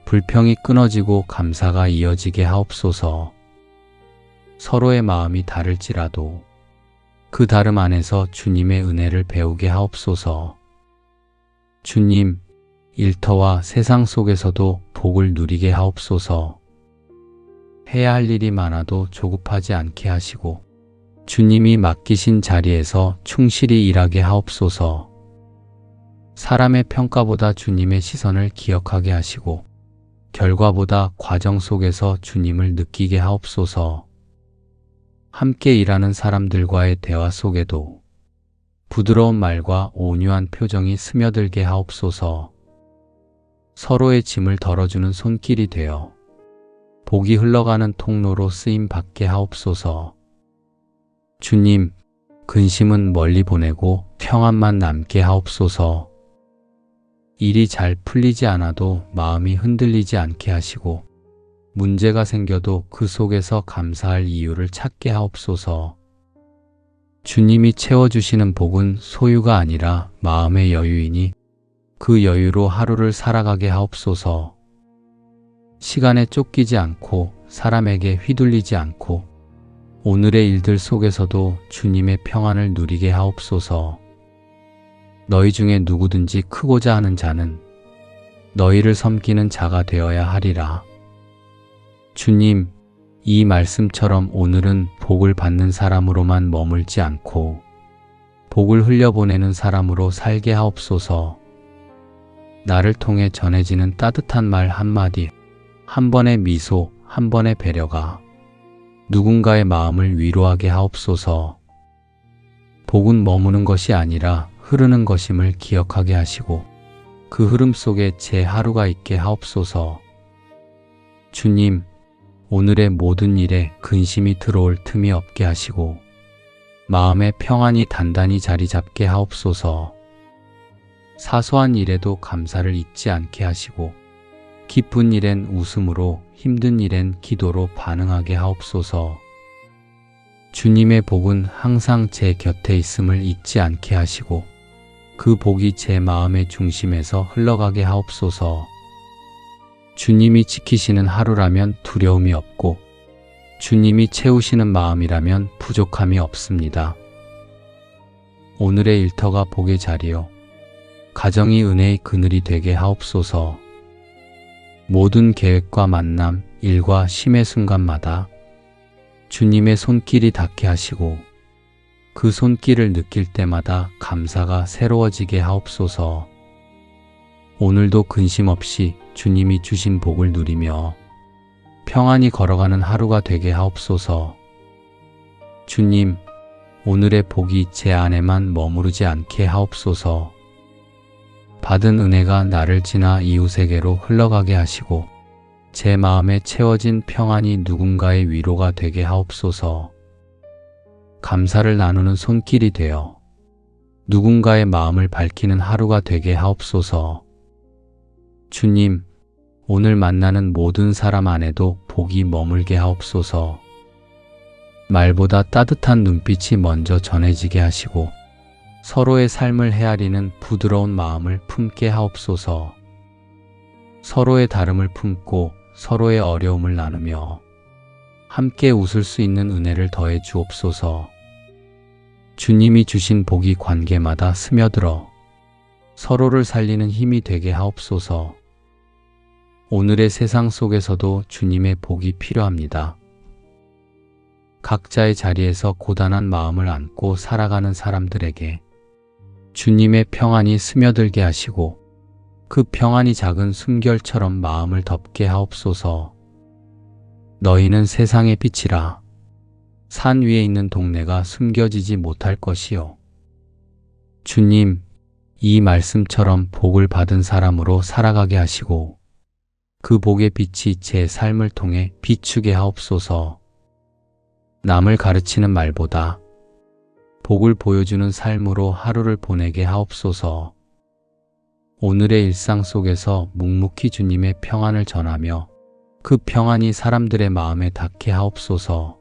불평이 끊어지고 감사가 이어지게 하옵소서. 서로의 마음이 다를지라도 그 다름 안에서 주님의 은혜를 배우게 하옵소서. 주님, 일터와 세상 속에서도 복을 누리게 하옵소서. 해야 할 일이 많아도 조급하지 않게 하시고 주님이 맡기신 자리에서 충실히 일하게 하옵소서. 사람의 평가보다 주님의 시선을 기억하게 하시고 결과보다 과정 속에서 주님을 느끼게 하옵소서. 함께 일하는 사람들과의 대화 속에도 부드러운 말과 온유한 표정이 스며들게 하옵소서. 서로의 짐을 덜어주는 손길이 되어 복이 흘러가는 통로로 쓰임 받게 하옵소서. 주님, 근심은 멀리 보내고 평안만 남게 하옵소서. 일이 잘 풀리지 않아도 마음이 흔들리지 않게 하시고 문제가 생겨도 그 속에서 감사할 이유를 찾게 하옵소서. 주님이 채워주시는 복은 소유가 아니라 마음의 여유이니 그 여유로 하루를 살아가게 하옵소서. 시간에 쫓기지 않고 사람에게 휘둘리지 않고 오늘의 일들 속에서도 주님의 평안을 누리게 하옵소서. 너희 중에 누구든지 크고자 하는 자는 너희를 섬기는 자가 되어야 하리라. 주님, 이 말씀처럼 오늘은 복을 받는 사람으로만 머물지 않고 복을 흘려보내는 사람으로 살게 하옵소서. 나를 통해 전해지는 따뜻한 말 한마디, 한 번의 미소, 한 번의 배려가 누군가의 마음을 위로하게 하옵소서. 복은 머무는 것이 아니라 흐르는 것임을 기억하게 하시고 그 흐름 속에 제 하루가 있게 하옵소서. 주님, 오늘의 모든 일에 근심이 들어올 틈이 없게 하시고 마음의 평안이 단단히 자리 잡게 하옵소서. 사소한 일에도 감사를 잊지 않게 하시고 기쁜 일엔 웃음으로 힘든 일엔 기도로 반응하게 하옵소서. 주님의 복은 항상 제 곁에 있음을 잊지 않게 하시고 그 복이 제 마음의 중심에서 흘러가게 하옵소서. 주님이 지키시는 하루라면 두려움이 없고 주님이 채우시는 마음이라면 부족함이 없습니다. 오늘의 일터가 복의 자리요 가정이 은혜의 그늘이 되게 하옵소서. 모든 계획과 만남, 일과 쉼의 순간마다 주님의 손길이 닿게 하시고 그 손길을 느낄 때마다 감사가 새로워지게 하옵소서. 오늘도 근심 없이 주님이 주신 복을 누리며 평안히 걸어가는 하루가 되게 하옵소서. 주님, 오늘의 복이 제 안에만 머무르지 않게 하옵소서. 받은 은혜가 나를 지나 이웃에게로 흘러가게 하시고 제 마음에 채워진 평안이 누군가의 위로가 되게 하옵소서. 감사를 나누는 손길이 되어 누군가의 마음을 밝히는 하루가 되게 하옵소서. 주님, 오늘 만나는 모든 사람 안에도 복이 머물게 하옵소서. 말보다 따뜻한 눈빛이 먼저 전해지게 하시고 서로의 삶을 헤아리는 부드러운 마음을 품게 하옵소서. 서로의 다름을 품고 서로의 어려움을 나누며 함께 웃을 수 있는 은혜를 더해 주옵소서. 주님이 주신 복이 관계마다 스며들어 서로를 살리는 힘이 되게 하옵소서. 오늘의 세상 속에서도 주님의 복이 필요합니다. 각자의 자리에서 고단한 마음을 안고 살아가는 사람들에게 주님의 평안이 스며들게 하시고 그 평안이 작은 숨결처럼 마음을 덮게 하옵소서. 너희는 세상의 빛이라. 산 위에 있는 동네가 숨겨지지 못할 것이요. 주님, 이 말씀처럼 복을 받은 사람으로 살아가게 하시고 그 복의 빛이 제 삶을 통해 비추게 하옵소서. 남을 가르치는 말보다 복을 보여주는 삶으로 하루를 보내게 하옵소서. 오늘의 일상 속에서 묵묵히 주님의 평안을 전하며 그 평안이 사람들의 마음에 닿게 하옵소서.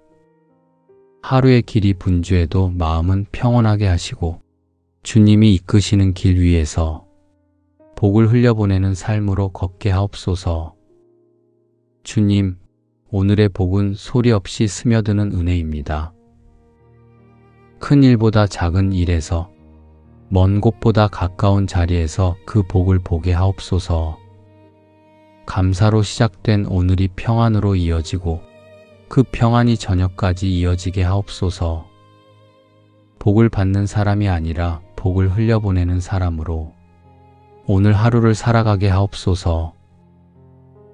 하루의 길이 분주해도 마음은 평온하게 하시고 주님이 이끄시는 길 위에서 복을 흘려보내는 삶으로 걷게 하옵소서. 주님, 오늘의 복은 소리 없이 스며드는 은혜입니다. 큰 일보다 작은 일에서 먼 곳보다 가까운 자리에서 그 복을 보게 하옵소서. 감사로 시작된 오늘이 평안으로 이어지고 그 평안이 저녁까지 이어지게 하옵소서. 복을 받는 사람이 아니라 복을 흘려보내는 사람으로 오늘 하루를 살아가게 하옵소서.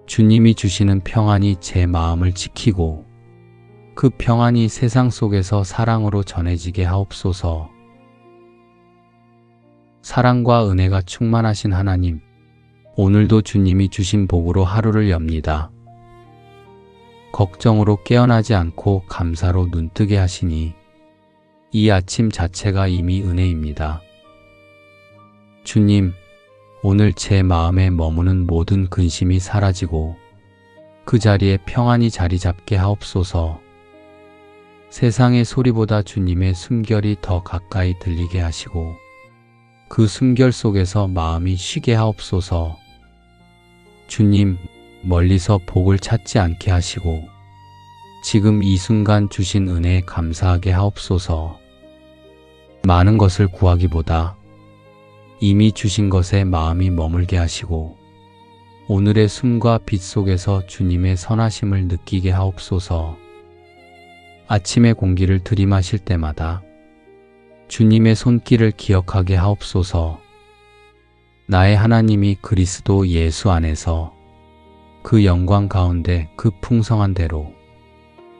주님이 주시는 평안이 제 마음을 지키고 그 평안이 세상 속에서 사랑으로 전해지게 하옵소서. 사랑과 은혜가 충만하신 하나님, 오늘도 주님이 주신 복으로 하루를 엽니다. 걱정으로 깨어나지 않고 감사로 눈뜨게 하시니 이 아침 자체가 이미 은혜입니다. 주님, 오늘 제 마음에 머무는 모든 근심이 사라지고 그 자리에 평안이 자리 잡게 하옵소서. 세상의 소리보다 주님의 숨결이 더 가까이 들리게 하시고 그 숨결 속에서 마음이 쉬게 하옵소서. 주님, 멀리서 복을 찾지 않게 하시고 지금 이 순간 주신 은혜에 감사하게 하옵소서. 많은 것을 구하기보다 이미 주신 것에 마음이 머물게 하시고 오늘의 숨과 빛 속에서 주님의 선하심을 느끼게 하옵소서. 아침의 공기를 들이마실 때마다 주님의 손길을 기억하게 하옵소서. 나의 하나님이 그리스도 예수 안에서 그 영광 가운데 그 풍성한 대로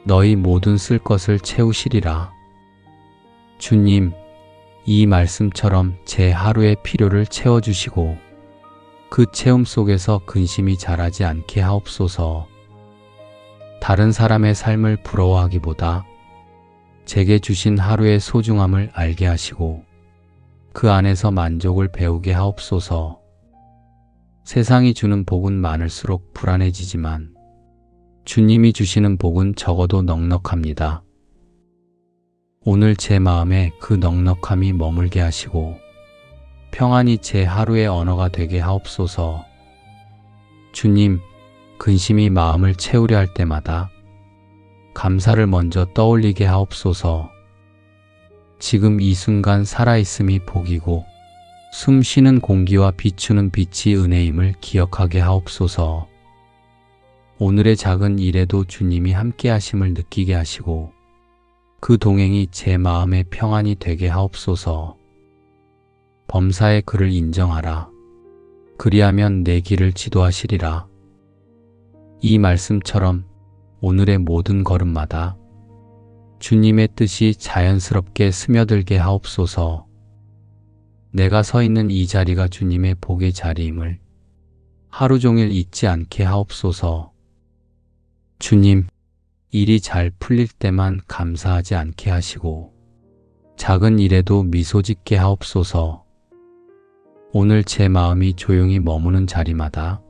너희 모든 쓸 것을 채우시리라. 주님, 이 말씀처럼 제 하루의 필요를 채워주시고 그 채움 속에서 근심이 자라지 않게 하옵소서. 다른 사람의 삶을 부러워하기보다 제게 주신 하루의 소중함을 알게 하시고 그 안에서 만족을 배우게 하옵소서. 세상이 주는 복은 많을수록 불안해지지만 주님이 주시는 복은 적어도 넉넉합니다. 오늘 제 마음에 그 넉넉함이 머물게 하시고 평안이 제 하루의 언어가 되게 하옵소서. 주님, 근심이 마음을 채우려 할 때마다 감사를 먼저 떠올리게 하옵소서. 지금 이 순간 살아있음이 복이고 숨 쉬는 공기와 비추는 빛이 은혜임을 기억하게 하옵소서. 오늘의 작은 일에도 주님이 함께 하심을 느끼게 하시고 그 동행이 제 마음의 평안이 되게 하옵소서. 범사의 그를 인정하라. 그리하면 내 길을 지도하시리라. 이 말씀처럼 오늘의 모든 걸음마다 주님의 뜻이 자연스럽게 스며들게 하옵소서. 내가 서 있는 이 자리가 주님의 복의 자리임을 하루 종일 잊지 않게 하옵소서. 주님, 일이 잘 풀릴 때만 감사하지 않게 하시고 작은 일에도 미소 짓게 하옵소서. 오늘 제 마음이 조용히 머무는 자리마다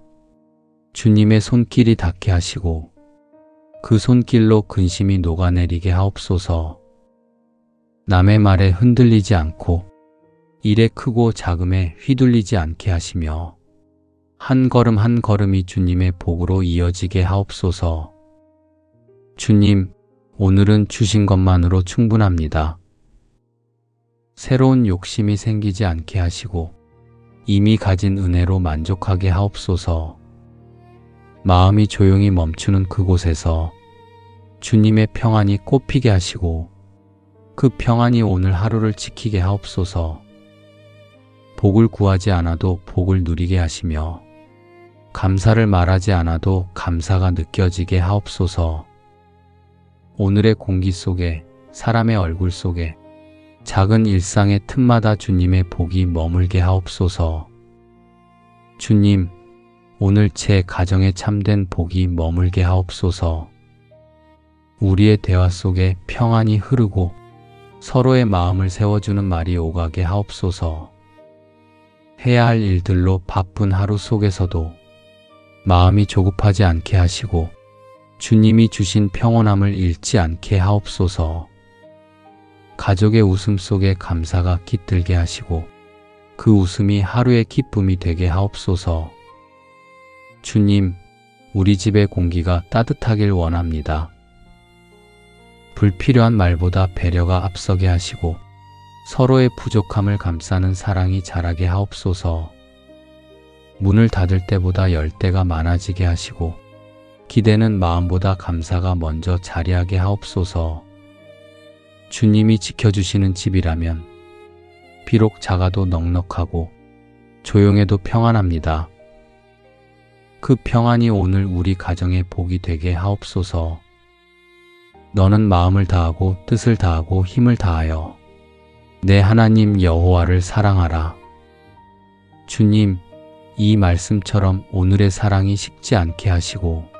주님의 손길이 닿게 하시고 그 손길로 근심이 녹아내리게 하옵소서. 남의 말에 흔들리지 않고 일의 크고 작음에 휘둘리지 않게 하시며 한 걸음 한 걸음이 주님의 복으로 이어지게 하옵소서. 주님, 오늘은 주신 것만으로 충분합니다. 새로운 욕심이 생기지 않게 하시고 이미 가진 은혜로 만족하게 하옵소서. 마음이 조용히 멈추는 그곳에서 주님의 평안이 꽃피게 하시고 그 평안이 오늘 하루를 지키게 하옵소서. 복을 구하지 않아도 복을 누리게 하시며 감사를 말하지 않아도 감사가 느껴지게 하옵소서. 오늘의 공기 속에 사람의 얼굴 속에 작은 일상의 틈마다 주님의 복이 머물게 하옵소서. 주님, 오늘 제 가정에 참된 복이 머물게 하옵소서. 우리의 대화 속에 평안이 흐르고 서로의 마음을 세워주는 말이 오가게 하옵소서. 해야 할 일들로 바쁜 하루 속에서도 마음이 조급하지 않게 하시고 주님이 주신 평온함을 잃지 않게 하옵소서. 가족의 웃음 속에 감사가 깃들게 하시고 그 웃음이 하루의 기쁨이 되게 하옵소서. 주님, 우리 집의 공기가 따뜻하길 원합니다. 불필요한 말보다 배려가 앞서게 하시고 서로의 부족함을 감싸는 사랑이 자라게 하옵소서. 문을 닫을 때보다 열 때가 많아지게 하시고 기대는 마음보다 감사가 먼저 자리하게 하옵소서. 주님이 지켜주시는 집이라면 비록 작아도 넉넉하고 조용해도 평안합니다. 그 평안이 오늘 우리 가정의 복이 되게 하옵소서. 너는 마음을 다하고 뜻을 다하고 힘을 다하여 내 하나님 여호와를 사랑하라. 주님, 이 말씀처럼 오늘의 사랑이 식지 않게 하시고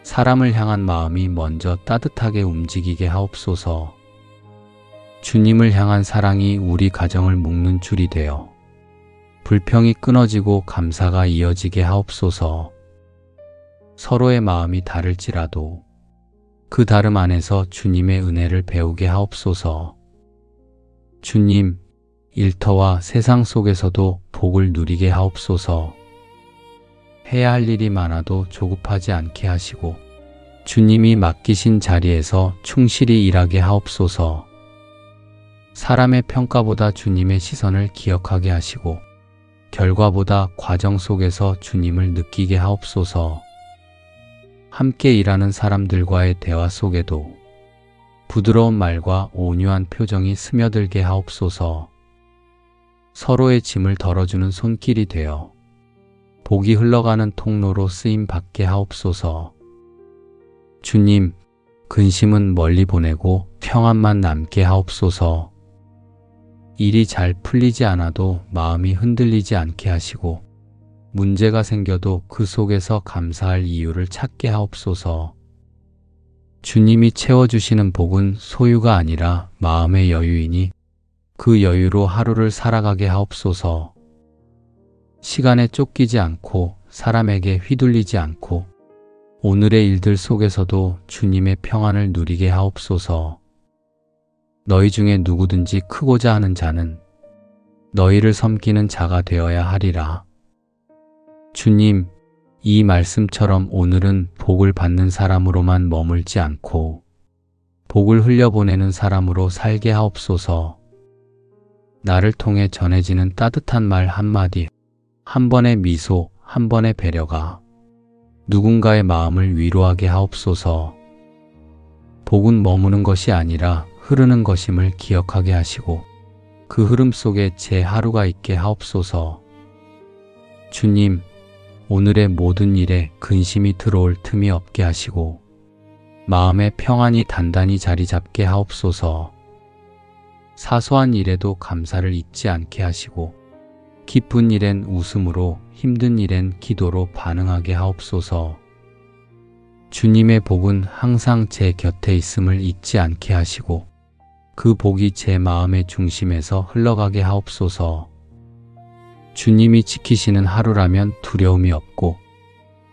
사람을 향한 마음이 먼저 따뜻하게 움직이게 하옵소서. 주님을 향한 사랑이 우리 가정을 묶는 줄이 되어 불평이 끊어지고 감사가 이어지게 하옵소서. 서로의 마음이 다를지라도 그 다름 안에서 주님의 은혜를 배우게 하옵소서. 주님, 일터와 세상 속에서도 복을 누리게 하옵소서. 해야 할 일이 많아도 조급하지 않게 하시고 주님이 맡기신 자리에서 충실히 일하게 하옵소서. 사람의 평가보다 주님의 시선을 기억하게 하시고 결과보다 과정 속에서 주님을 느끼게 하옵소서. 함께 일하는 사람들과의 대화 속에도 부드러운 말과 온유한 표정이 스며들게 하옵소서. 서로의 짐을 덜어주는 손길이 되어 복이 흘러가는 통로로 쓰임 받게 하옵소서. 주님, 근심은 멀리 보내고 평안만 남게 하옵소서. 일이 잘 풀리지 않아도 마음이 흔들리지 않게 하시고 문제가 생겨도 그 속에서 감사할 이유를 찾게 하옵소서. 주님이 채워주시는 복은 소유가 아니라 마음의 여유이니 그 여유로 하루를 살아가게 하옵소서. 시간에 쫓기지 않고 사람에게 휘둘리지 않고 오늘의 일들 속에서도 주님의 평안을 누리게 하옵소서. 너희 중에 누구든지 크고자 하는 자는 너희를 섬기는 자가 되어야 하리라. 주님, 이 말씀처럼 오늘은 복을 받는 사람으로만 머물지 않고 복을 흘려보내는 사람으로 살게 하옵소서. 나를 통해 전해지는 따뜻한 말 한마디, 한 번의 미소, 한 번의 배려가 누군가의 마음을 위로하게 하옵소서. 복은 머무는 것이 아니라 흐르는 것임을 기억하게 하시고 그 흐름 속에 제 하루가 있게 하옵소서. 주님, 오늘의 모든 일에 근심이 들어올 틈이 없게 하시고 마음의 평안이 단단히 자리 잡게 하옵소서. 사소한 일에도 감사를 잊지 않게 하시고 기쁜 일엔 웃음으로 힘든 일엔 기도로 반응하게 하옵소서. 주님의 복은 항상 제 곁에 있음을 잊지 않게 하시고 그 복이 제 마음의 중심에서 흘러가게 하옵소서. 주님이 지키시는 하루라면 두려움이 없고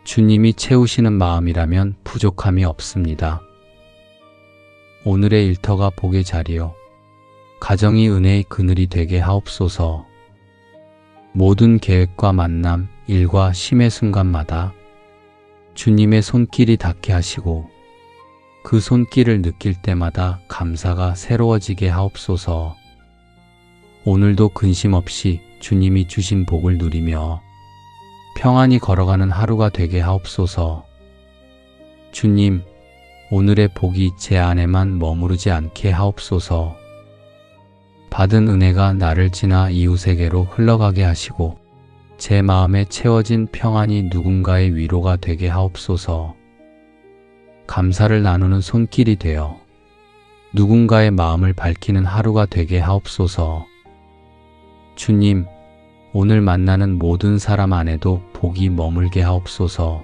주님이 채우시는 마음이라면 부족함이 없습니다. 오늘의 일터가 복의 자리요 가정이 은혜의 그늘이 되게 하옵소서. 모든 계획과 만남, 일과 쉼의 순간마다 주님의 손길이 닿게 하시고 그 손길을 느낄 때마다 감사가 새로워지게 하옵소서. 오늘도 근심 없이 주님이 주신 복을 누리며 평안히 걸어가는 하루가 되게 하옵소서. 주님, 오늘의 복이 제 안에만 머무르지 않게 하옵소서. 받은 은혜가 나를 지나 이웃에게로 흘러가게 하시고 제 마음에 채워진 평안이 누군가의 위로가 되게 하옵소서. 감사를 나누는 손길이 되어 누군가의 마음을 밝히는 하루가 되게 하옵소서. 주님, 오늘 만나는 모든 사람 안에도 복이 머물게 하옵소서.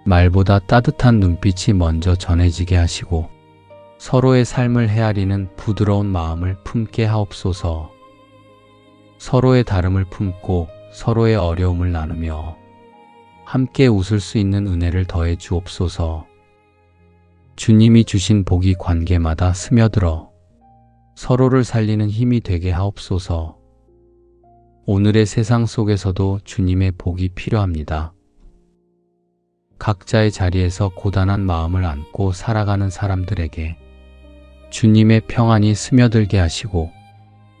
말보다 따뜻한 눈빛이 먼저 전해지게 하시고 서로의 삶을 헤아리는 부드러운 마음을 품게 하옵소서. 서로의 다름을 품고 서로의 어려움을 나누며 함께 웃을 수 있는 은혜를 더해 주옵소서. 주님이 주신 복이 관계마다 스며들어 서로를 살리는 힘이 되게 하옵소서. 오늘의 세상 속에서도 주님의 복이 필요합니다. 각자의 자리에서 고단한 마음을 안고 살아가는 사람들에게 주님의 평안이 스며들게 하시고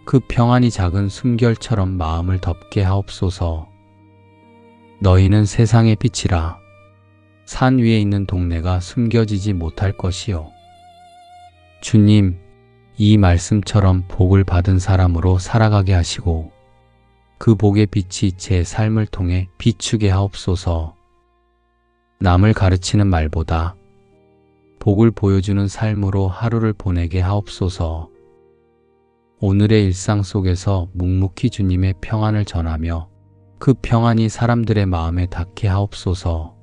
그 평안이 작은 숨결처럼 마음을 덮게 하옵소서. 너희는 세상의 빛이라. 산 위에 있는 동네가 숨겨지지 못할 것이요. 주님, 이 말씀처럼 복을 받은 사람으로 살아가게 하시고 그 복의 빛이 제 삶을 통해 비추게 하옵소서. 남을 가르치는 말보다 복을 보여주는 삶으로 하루를 보내게 하옵소서. 오늘의 일상 속에서 묵묵히 주님의 평안을 전하며 그 평안이 사람들의 마음에 닿게 하옵소서.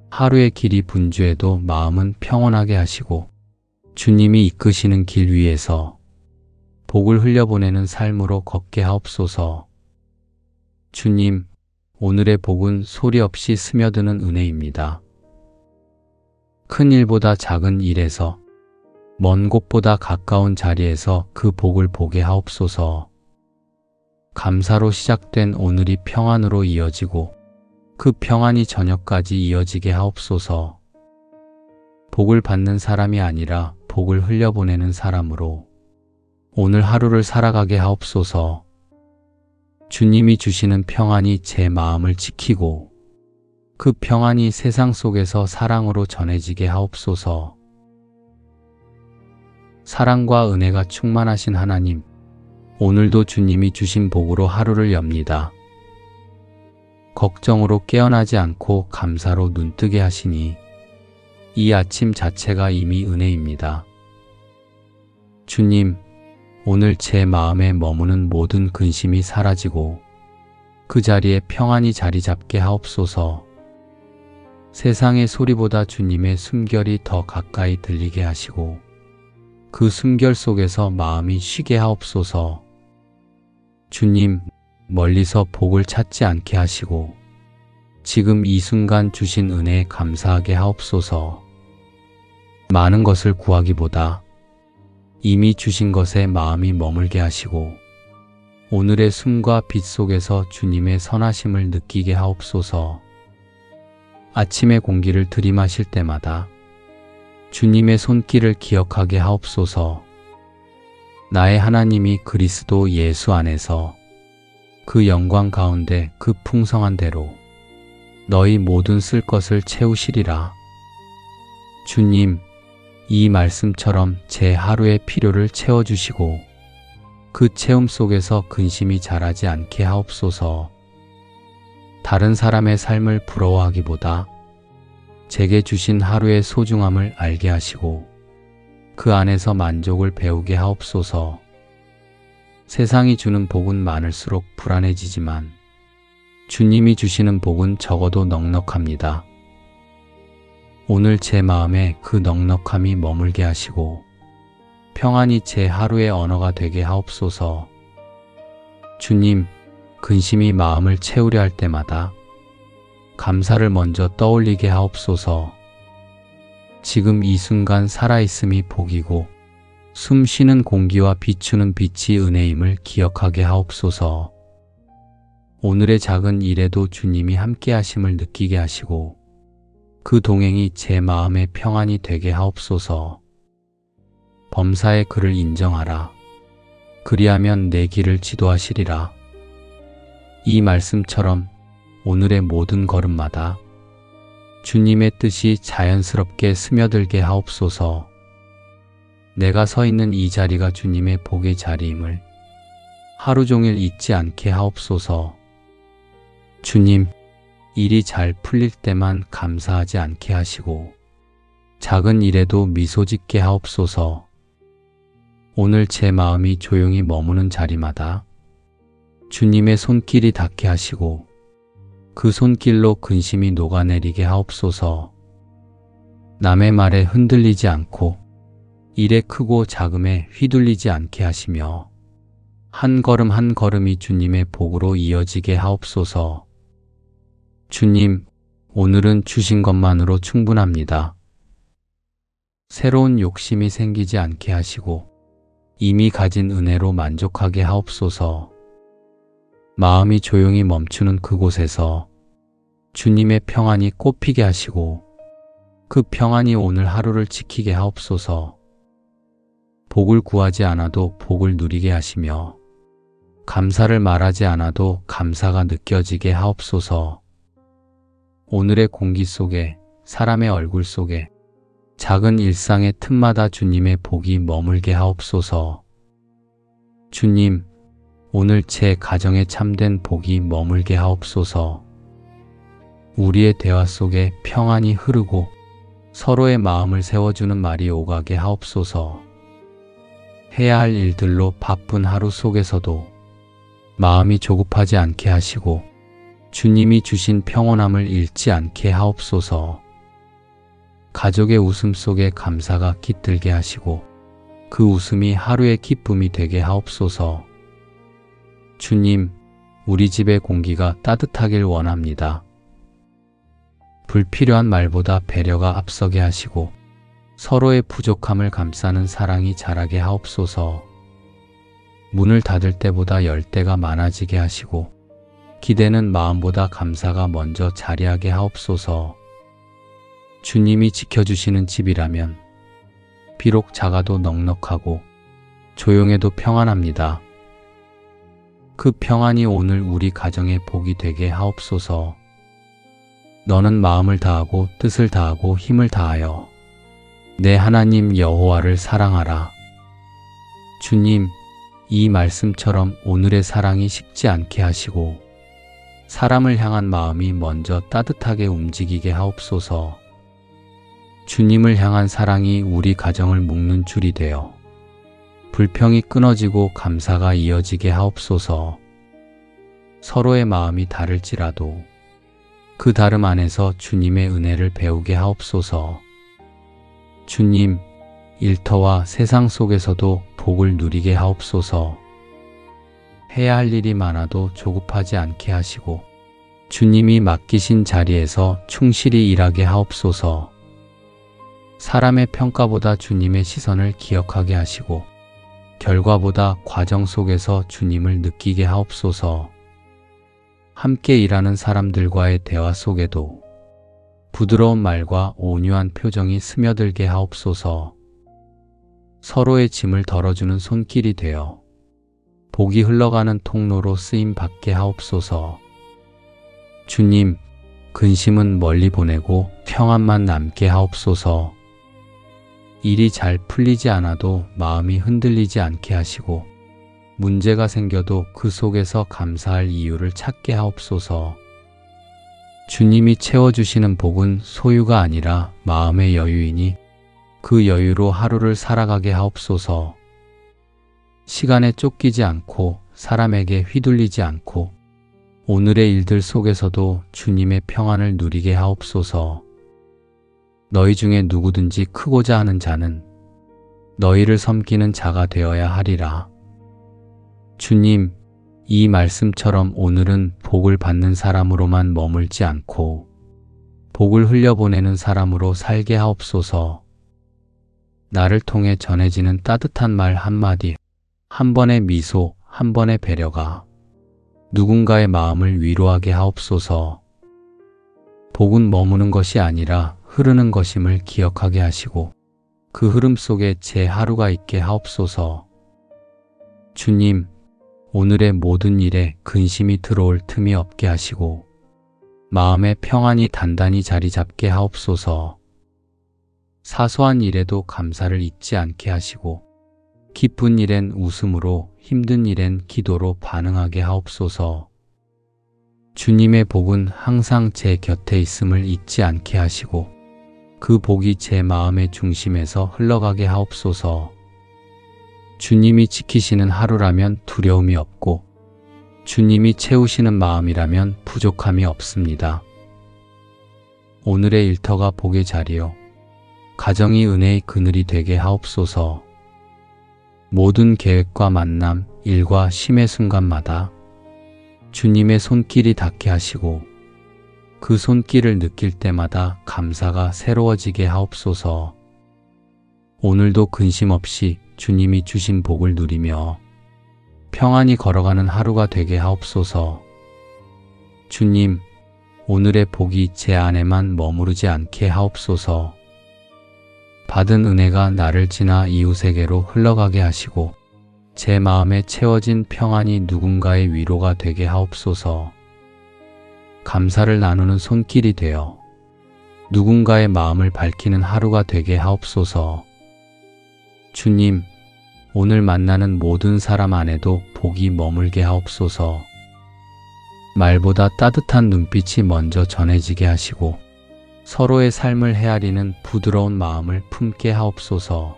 하루의 길이 분주해도 마음은 평온하게 하시고 주님이 이끄시는 길 위에서 복을 흘려보내는 삶으로 걷게 하옵소서. 주님, 오늘의 복은 소리 없이 스며드는 은혜입니다. 큰 일보다 작은 일에서, 먼 곳보다 가까운 자리에서 그 복을 보게 하옵소서. 감사로 시작된 오늘이 평안으로 이어지고 그 평안이 저녁까지 이어지게 하옵소서. 복을 받는 사람이 아니라 복을 흘려보내는 사람으로 오늘 하루를 살아가게 하옵소서. 주님이 주시는 평안이 제 마음을 지키고 그 평안이 세상 속에서 사랑으로 전해지게 하옵소서. 사랑과 은혜가 충만하신 하나님, 오늘도 주님이 주신 복으로 하루를 엽니다. 걱정으로 깨어나지 않고 감사로 눈뜨게 하시니 이 아침 자체가 이미 은혜입니다. 주님, 오늘 제 마음에 머무는 모든 근심이 사라지고 그 자리에 평안이 자리 잡게 하옵소서. 세상의 소리보다 주님의 숨결이 더 가까이 들리게 하시고 그 숨결 속에서 마음이 쉬게 하옵소서. 주님, 멀리서 복을 찾지 않게 하시고 지금 이 순간 주신 은혜에 감사하게 하옵소서. 많은 것을 구하기보다 이미 주신 것에 마음이 머물게 하시고 오늘의 숨과 빛 속에서 주님의 선하심을 느끼게 하옵소서. 아침의 공기를 들이마실 때마다 주님의 손길을 기억하게 하옵소서. 나의 하나님이 그리스도 예수 안에서 그 영광 가운데 그 풍성한 대로 너희 모든 쓸 것을 채우시리라. 주님, 이 말씀처럼 제 하루의 필요를 채워주시고 그 채움 속에서 근심이 자라지 않게 하옵소서. 다른 사람의 삶을 부러워하기보다 제게 주신 하루의 소중함을 알게 하시고 그 안에서 만족을 배우게 하옵소서. 세상이 주는 복은 많을수록 불안해지지만 주님이 주시는 복은 적어도 넉넉합니다. 오늘 제 마음에 그 넉넉함이 머물게 하시고 평안이 제 하루의 언어가 되게 하옵소서. 주님, 근심이 마음을 채우려 할 때마다 감사를 먼저 떠올리게 하옵소서. 지금 이 순간 살아있음이 복이고 숨 쉬는 공기와 비추는 빛이 은혜임을 기억하게 하옵소서. 오늘의 작은 일에도 주님이 함께 하심을 느끼게 하시고 그 동행이 제 마음의 평안이 되게 하옵소서. 범사의 그를 인정하라. 그리하면 내 길을 지도하시리라. 이 말씀처럼 오늘의 모든 걸음마다 주님의 뜻이 자연스럽게 스며들게 하옵소서. 내가 서 있는 이 자리가 주님의 복의 자리임을 하루 종일 잊지 않게 하옵소서. 주님, 일이 잘 풀릴 때만 감사하지 않게 하시고 작은 일에도 미소 짓게 하옵소서. 오늘 제 마음이 조용히 머무는 자리마다 주님의 손길이 닿게 하시고 그 손길로 근심이 녹아내리게 하옵소서. 남의 말에 흔들리지 않고 일에 크고 작음에 휘둘리지 않게 하시며 한 걸음 한 걸음이 주님의 복으로 이어지게 하옵소서. 주님, 오늘은 주신 것만으로 충분합니다. 새로운 욕심이 생기지 않게 하시고 이미 가진 은혜로 만족하게 하옵소서. 마음이 조용히 멈추는 그곳에서 주님의 평안이 꽃피게 하시고 그 평안이 오늘 하루를 지키게 하옵소서. 복을 구하지 않아도 복을 누리게 하시며 감사를 말하지 않아도 감사가 느껴지게 하옵소서. 오늘의 공기 속에, 사람의 얼굴 속에, 작은 일상의 틈마다 주님의 복이 머물게 하옵소서. 주님, 오늘 제 가정에 참된 복이 머물게 하옵소서. 우리의 대화 속에 평안이 흐르고 서로의 마음을 세워주는 말이 오가게 하옵소서. 해야 할 일들로 바쁜 하루 속에서도 마음이 조급하지 않게 하시고 주님이 주신 평온함을 잃지 않게 하옵소서. 가족의 웃음 속에 감사가 깃들게 하시고 그 웃음이 하루의 기쁨이 되게 하옵소서. 주님, 우리 집의 공기가 따뜻하길 원합니다. 불필요한 말보다 배려가 앞서게 하시고 서로의 부족함을 감싸는 사랑이 자라게 하옵소서. 문을 닫을 때보다 열 때가 많아지게 하시고 기대는 마음보다 감사가 먼저 자리하게 하옵소서. 주님이 지켜주시는 집이라면 비록 작아도 넉넉하고 조용해도 평안합니다. 그 평안이 오늘 우리 가정의 복이 되게 하옵소서. 너는 마음을 다하고 뜻을 다하고 힘을 다하여 내 하나님 여호와를 사랑하라. 주님, 이 말씀처럼 오늘의 사랑이 식지 않게 하시고 사람을 향한 마음이 먼저 따뜻하게 움직이게 하옵소서. 주님을 향한 사랑이 우리 가정을 묶는 줄이 되어 불평이 끊어지고 감사가 이어지게 하옵소서. 서로의 마음이 다를지라도 그 다름 안에서 주님의 은혜를 배우게 하옵소서. 주님, 일터와 세상 속에서도 복을 누리게 하옵소서. 해야 할 일이 많아도 조급하지 않게 하시고 주님이 맡기신 자리에서 충실히 일하게 하옵소서. 사람의 평가보다 주님의 시선을 기억하게 하시고 결과보다 과정 속에서 주님을 느끼게 하옵소서. 함께 일하는 사람들과의 대화 속에도 부드러운 말과 온유한 표정이 스며들게 하옵소서. 서로의 짐을 덜어주는 손길이 되어 복이 흘러가는 통로로 쓰임 받게 하옵소서. 주님, 근심은 멀리 보내고 평안만 남게 하옵소서. 일이 잘 풀리지 않아도 마음이 흔들리지 않게 하시고 문제가 생겨도 그 속에서 감사할 이유를 찾게 하옵소서. 주님이 채워주시는 복은 소유가 아니라 마음의 여유이니 그 여유로 하루를 살아가게 하옵소서. 시간에 쫓기지 않고 사람에게 휘둘리지 않고 오늘의 일들 속에서도 주님의 평안을 누리게 하옵소서. 너희 중에 누구든지 크고자 하는 자는 너희를 섬기는 자가 되어야 하리라. 주님, 이 말씀처럼 오늘은 복을 받는 사람으로만 머물지 않고 복을 흘려보내는 사람으로 살게 하옵소서. 나를 통해 전해지는 따뜻한 말 한마디, 한 번의 미소, 한 번의 배려가 누군가의 마음을 위로하게 하옵소서. 복은 머무는 것이 아니라 흐르는 것임을 기억하게 하시고 그 흐름 속에 제 하루가 있게 하옵소서. 주님, 오늘의 모든 일에 근심이 들어올 틈이 없게 하시고 마음의 평안이 단단히 자리 잡게 하옵소서. 사소한 일에도 감사를 잊지 않게 하시고 기쁜 일엔 웃음으로 힘든 일엔 기도로 반응하게 하옵소서. 주님의 복은 항상 제 곁에 있음을 잊지 않게 하시고 그 복이 제 마음의 중심에서 흘러가게 하옵소서. 주님이 지키시는 하루라면 두려움이 없고 주님이 채우시는 마음이라면 부족함이 없습니다. 오늘의 일터가 복의 자리요 가정이 은혜의 그늘이 되게 하옵소서. 모든 계획과 만남, 일과 쉼의 순간마다 주님의 손길이 닿게 하시고 그 손길을 느낄 때마다 감사가 새로워지게 하옵소서. 오늘도 근심 없이 주님이 주신 복을 누리며 평안히 걸어가는 하루가 되게 하옵소서. 주님, 오늘의 복이 제 안에만 머무르지 않게 하옵소서. 받은 은혜가 나를 지나 이웃에게로 흘러가게 하시고 제 마음에 채워진 평안이 누군가의 위로가 되게 하옵소서. 감사를 나누는 손길이 되어 누군가의 마음을 밝히는 하루가 되게 하옵소서. 주님, 오늘 만나는 모든 사람 안에도 복이 머물게 하옵소서. 말보다 따뜻한 눈빛이 먼저 전해지게 하시고 서로의 삶을 헤아리는 부드러운 마음을 품게 하옵소서.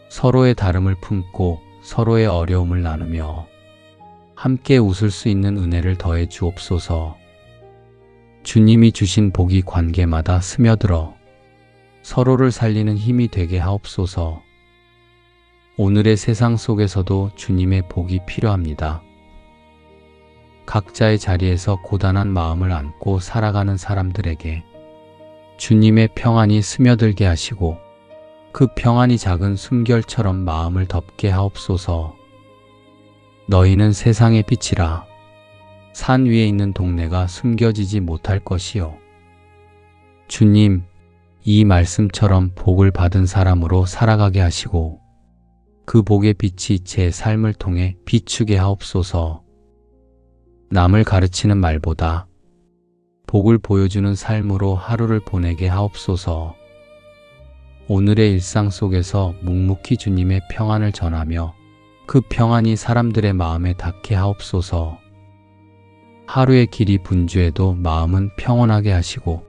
서로의 다름을 품고 서로의 어려움을 나누며 함께 웃을 수 있는 은혜를 더해 주옵소서. 주님이 주신 복이 관계마다 스며들어 서로를 살리는 힘이 되게 하옵소서. 오늘의 세상 속에서도 주님의 복이 필요합니다. 각자의 자리에서 고단한 마음을 안고 살아가는 사람들에게 주님의 평안이 스며들게 하시고 그 평안이 작은 숨결처럼 마음을 덮게 하옵소서. 너희는 세상의 빛이라. 산 위에 있는 동네가 숨겨지지 못할 것이요. 주님, 이 말씀처럼 복을 받은 사람으로 살아가게 하시고 그 복의 빛이 제 삶을 통해 비추게 하옵소서. 남을 가르치는 말보다 복을 보여주는 삶으로 하루를 보내게 하옵소서. 오늘의 일상 속에서 묵묵히 주님의 평안을 전하며 그 평안이 사람들의 마음에 닿게 하옵소서. 하루의 길이 분주해도 마음은 평온하게 하시고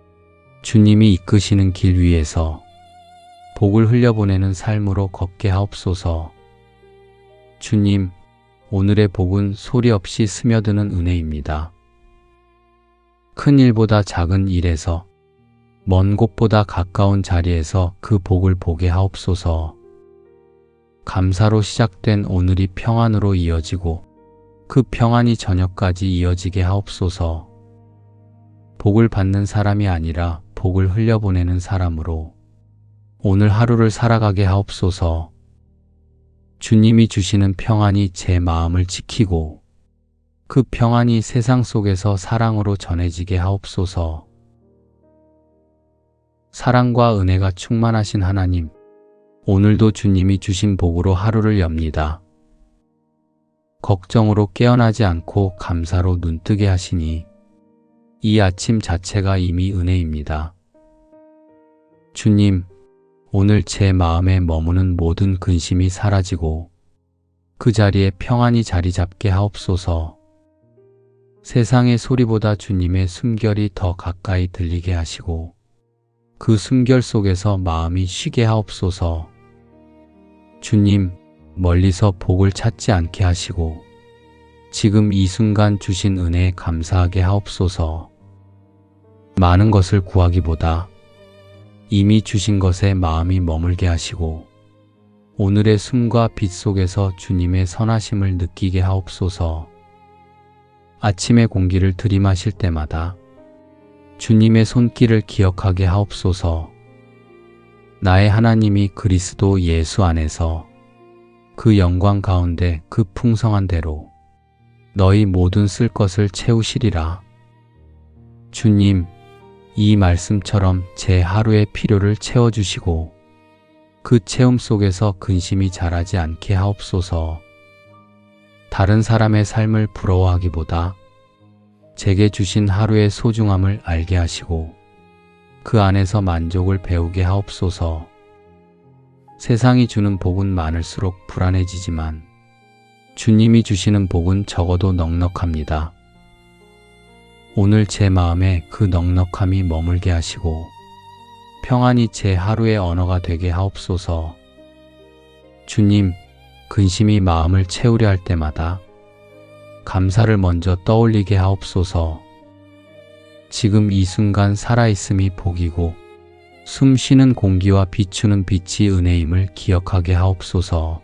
주님이 이끄시는 길 위에서 복을 흘려보내는 삶으로 걷게 하옵소서. 주님, 오늘의 복은 소리 없이 스며드는 은혜입니다. 큰 일보다 작은 일에서 먼 곳보다 가까운 자리에서 그 복을 보게 하옵소서. 감사로 시작된 오늘이 평안으로 이어지고 그 평안이 저녁까지 이어지게 하옵소서. 복을 받는 사람이 아니라 복을 흘려보내는 사람으로 오늘 하루를 살아가게 하옵소서. 주님이 주시는 평안이 제 마음을 지키고 그 평안이 세상 속에서 사랑으로 전해지게 하옵소서. 사랑과 은혜가 충만하신 하나님, 오늘도 주님이 주신 복으로 하루를 엽니다. 걱정으로 깨어나지 않고 감사로 눈뜨게 하시니 이 아침 자체가 이미 은혜입니다. 주님, 오늘 제 마음에 머무는 모든 근심이 사라지고 그 자리에 평안이 자리 잡게 하옵소서. 세상의 소리보다 주님의 숨결이 더 가까이 들리게 하시고 그 숨결 속에서 마음이 쉬게 하옵소서. 주님, 멀리서 복을 찾지 않게 하시고 지금 이 순간 주신 은혜에 감사하게 하옵소서. 많은 것을 구하기보다 이미 주신 것에 마음이 머물게 하시고 오늘의 숨과 빛 속에서 주님의 선하심을 느끼게 하옵소서. 아침의 공기를 들이마실 때마다 주님의 손길을 기억하게 하옵소서. 나의 하나님이 그리스도 예수 안에서 그 영광 가운데 그 풍성한 대로 너희 모든 쓸 것을 채우시리라. 주님, 이 말씀처럼 제 하루의 필요를 채워주시고 그 채움 속에서 근심이 자라지 않게 하옵소서. 다른 사람의 삶을 부러워하기보다 제게 주신 하루의 소중함을 알게 하시고 그 안에서 만족을 배우게 하옵소서. 세상이 주는 복은 많을수록 불안해지지만 주님이 주시는 복은 적어도 넉넉합니다. 오늘 제 마음에 그 넉넉함이 머물게 하시고 평안이 제 하루의 언어가 되게 하옵소서. 주님, 근심이 마음을 채우려 할 때마다 감사를 먼저 떠올리게 하옵소서. 지금 이 순간 살아있음이 복이고 숨 쉬는 공기와 비추는 빛이 은혜임을 기억하게 하옵소서.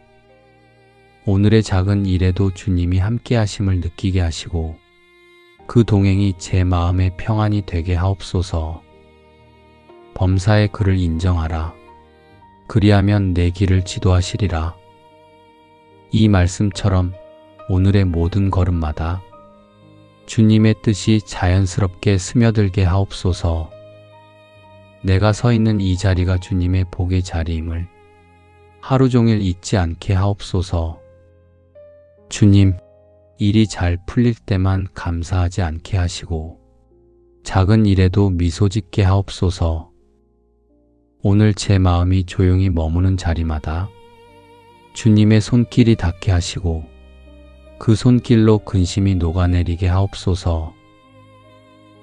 오늘의 작은 일에도 주님이 함께 하심을 느끼게 하시고 그 동행이 제 마음의 평안이 되게 하옵소서. 범사의 그를 인정하라. 그리하면 내 길을 지도하시리라. 이 말씀처럼 오늘의 모든 걸음마다 주님의 뜻이 자연스럽게 스며들게 하옵소서. 내가 서 있는 이 자리가 주님의 복의 자리임을 하루 종일 잊지 않게 하옵소서. 주님, 일이 잘 풀릴 때만 감사하지 않게 하시고 작은 일에도 미소 짓게 하옵소서. 오늘 제 마음이 조용히 머무는 자리마다 주님의 손길이 닿게 하시고 그 손길로 근심이 녹아내리게 하옵소서.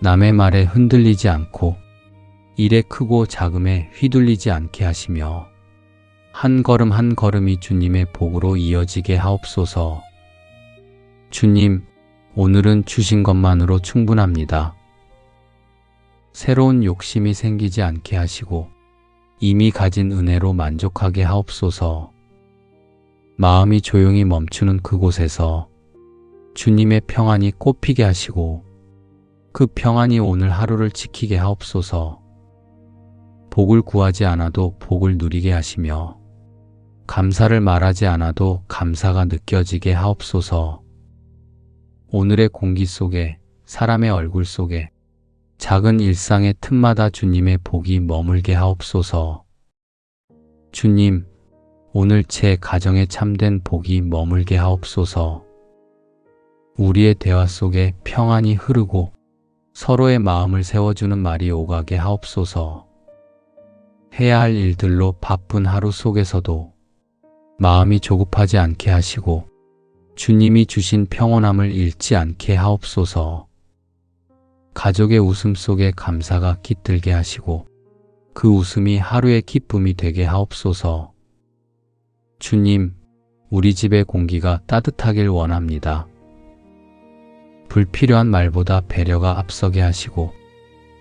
남의 말에 흔들리지 않고 일의 크고 작음에 휘둘리지 않게 하시며 한 걸음 한 걸음이 주님의 복으로 이어지게 하옵소서. 주님, 오늘은 주신 것만으로 충분합니다. 새로운 욕심이 생기지 않게 하시고 이미 가진 은혜로 만족하게 하옵소서. 마음이 조용히 멈추는 그곳에서 주님의 평안이 꽃피게 하시고 그 평안이 오늘 하루를 지키게 하옵소서. 복을 구하지 않아도 복을 누리게 하시며 감사를 말하지 않아도 감사가 느껴지게 하옵소서. 오늘의 공기 속에, 사람의 얼굴 속에, 작은 일상의 틈마다 주님의 복이 머물게 하옵소서. 주님, 오늘 제 가정에 참된 복이 머물게 하옵소서. 우리의 대화 속에 평안이 흐르고 서로의 마음을 세워주는 말이 오가게 하옵소서. 해야 할 일들로 바쁜 하루 속에서도 마음이 조급하지 않게 하시고 주님이 주신 평온함을 잃지 않게 하옵소서. 가족의 웃음 속에 감사가 깃들게 하시고 그 웃음이 하루의 기쁨이 되게 하옵소서. 주님, 우리 집의 공기가 따뜻하길 원합니다. 불필요한 말보다 배려가 앞서게 하시고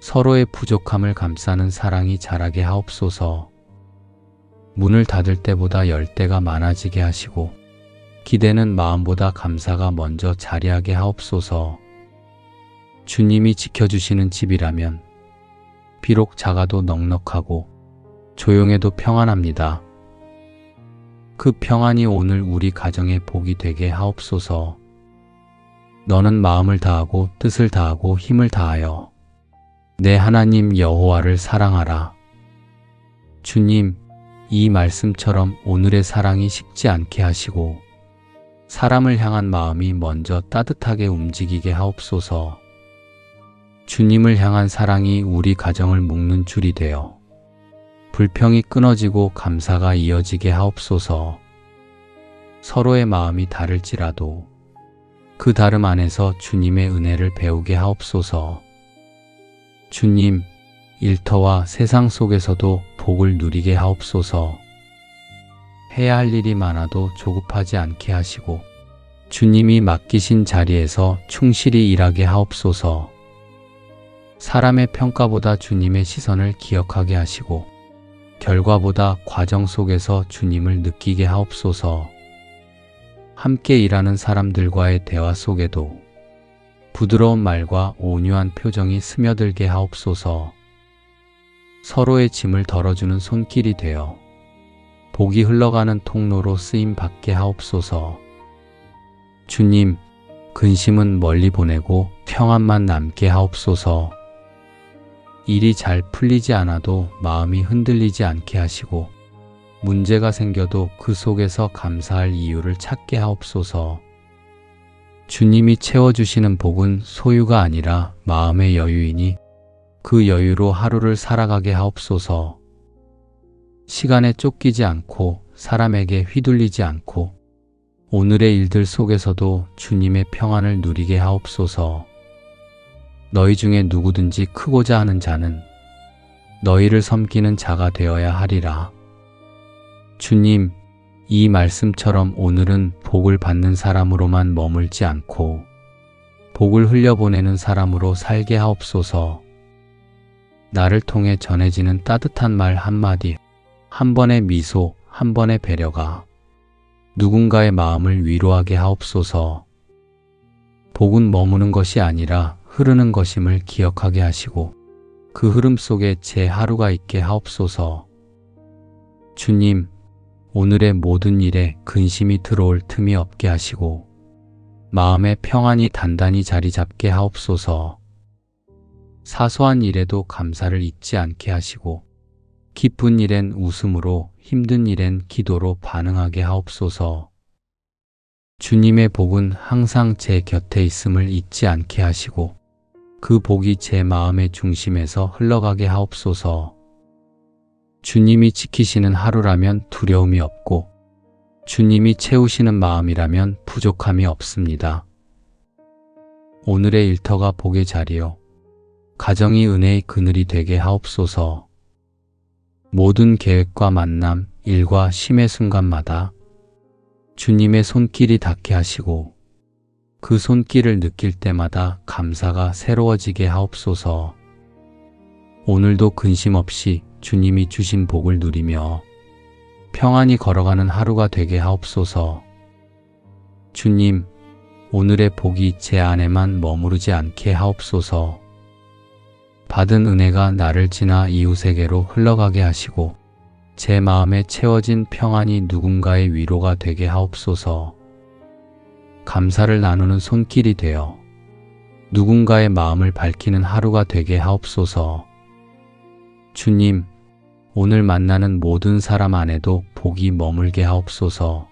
서로의 부족함을 감싸는 사랑이 자라게 하옵소서. 문을 닫을 때보다 열 때가 많아지게 하시고 기대는 마음보다 감사가 먼저 자리하게 하옵소서. 주님이 지켜주시는 집이라면 비록 작아도 넉넉하고 조용해도 평안합니다. 그 평안이 오늘 우리 가정의 복이 되게 하옵소서. 너는 마음을 다하고 뜻을 다하고 힘을 다하여 내 하나님 여호와를 사랑하라. 주님, 이 말씀처럼 오늘의 사랑이 식지 않게 하시고 사람을 향한 마음이 먼저 따뜻하게 움직이게 하옵소서. 주님을 향한 사랑이 우리 가정을 묶는 줄이 되어 불평이 끊어지고 감사가 이어지게 하옵소서. 서로의 마음이 다를지라도 그 다름 안에서 주님의 은혜를 배우게 하옵소서. 주님, 일터와 세상 속에서도 복을 누리게 하옵소서. 해야 할 일이 많아도 조급하지 않게 하시고 주님이 맡기신 자리에서 충실히 일하게 하옵소서. 사람의 평가보다 주님의 시선을 기억하게 하시고 결과보다 과정 속에서 주님을 느끼게 하옵소서. 함께 일하는 사람들과의 대화 속에도 부드러운 말과 온유한 표정이 스며들게 하옵소서. 서로의 짐을 덜어주는 손길이 되어 복이 흘러가는 통로로 쓰임 받게 하옵소서. 주님, 근심은 멀리 보내고 평안만 남게 하옵소서. 일이 잘 풀리지 않아도 마음이 흔들리지 않게 하시고 문제가 생겨도 그 속에서 감사할 이유를 찾게 하옵소서. 주님이 채워주시는 복은 소유가 아니라 마음의 여유이니 그 여유로 하루를 살아가게 하옵소서. 시간에 쫓기지 않고 사람에게 휘둘리지 않고 오늘의 일들 속에서도 주님의 평안을 누리게 하옵소서. 너희 중에 누구든지 크고자 하는 자는 너희를 섬기는 자가 되어야 하리라. 주님, 이 말씀처럼 오늘은 복을 받는 사람으로만 머물지 않고 복을 흘려보내는 사람으로 살게 하옵소서. 나를 통해 전해지는 따뜻한 말 한마디, 한 번의 미소, 한 번의 배려가 누군가의 마음을 위로하게 하옵소서. 복은 머무는 것이 아니라 흐르는 것임을 기억하게 하시고 그 흐름 속에 제 하루가 있게 하옵소서. 주님, 오늘의 모든 일에 근심이 들어올 틈이 없게 하시고 마음의 평안이 단단히 자리 잡게 하옵소서. 사소한 일에도 감사를 잊지 않게 하시고 기쁜 일엔 웃음으로 힘든 일엔 기도로 반응하게 하옵소서. 주님의 복은 항상 제 곁에 있음을 잊지 않게 하시고 그 복이 제 마음의 중심에서 흘러가게 하옵소서. 주님이 지키시는 하루라면 두려움이 없고 주님이 채우시는 마음이라면 부족함이 없습니다. 오늘의 일터가 복의 자리요 가정이 은혜의 그늘이 되게 하옵소서. 모든 계획과 만남, 일과 쉼의 순간마다 주님의 손길이 닿게 하시고 그 손길을 느낄 때마다 감사가 새로워지게 하옵소서. 오늘도 근심 없이 주님이 주신 복을 누리며 평안히 걸어가는 하루가 되게 하옵소서. 주님, 오늘의 복이 제 안에만 머무르지 않게 하옵소서. 받은 은혜가 나를 지나 이웃에게로 흘러가게 하시고 제 마음에 채워진 평안이 누군가의 위로가 되게 하옵소서. 감사를 나누는 손길이 되어 누군가의 마음을 밝히는 하루가 되게 하옵소서. 주님, 오늘 만나는 모든 사람 안에도 복이 머물게 하옵소서.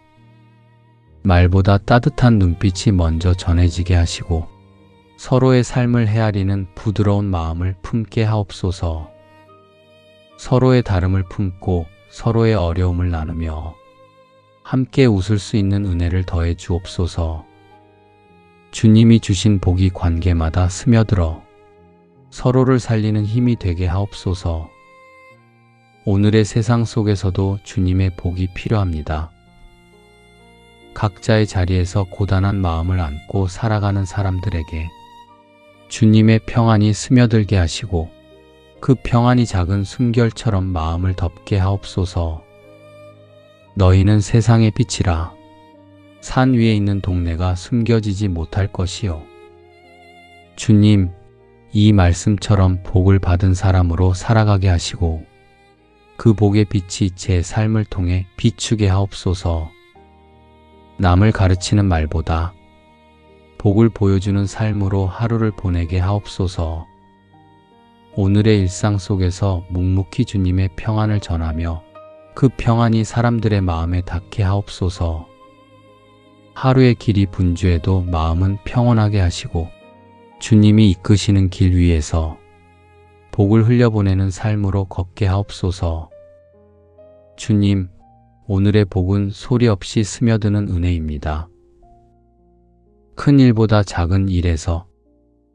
말보다 따뜻한 눈빛이 먼저 전해지게 하시고 서로의 삶을 헤아리는 부드러운 마음을 품게 하옵소서. 서로의 다름을 품고 서로의 어려움을 나누며 함께 웃을 수 있는 은혜를 더해 주옵소서. 주님이 주신 복이 관계마다 스며들어 서로를 살리는 힘이 되게 하옵소서. 오늘의 세상 속에서도 주님의 복이 필요합니다. 각자의 자리에서 고단한 마음을 안고 살아가는 사람들에게 주님의 평안이 스며들게 하시고 그 평안이 작은 숨결처럼 마음을 덮게 하옵소서. 너희는 세상의 빛이라. 산 위에 있는 동네가 숨겨지지 못할 것이요. 주님, 이 말씀처럼 복을 받은 사람으로 살아가게 하시고 그 복의 빛이 제 삶을 통해 비추게 하옵소서. 남을 가르치는 말보다 복을 보여주는 삶으로 하루를 보내게 하옵소서. 오늘의 일상 속에서 묵묵히 주님의 평안을 전하며 그 평안이 사람들의 마음에 닿게 하옵소서. 하루의 길이 분주해도 마음은 평온하게 하시고 주님이 이끄시는 길 위에서 복을 흘려보내는 삶으로 걷게 하옵소서. 주님, 오늘의 복은 소리 없이 스며드는 은혜입니다. 큰 일보다 작은 일에서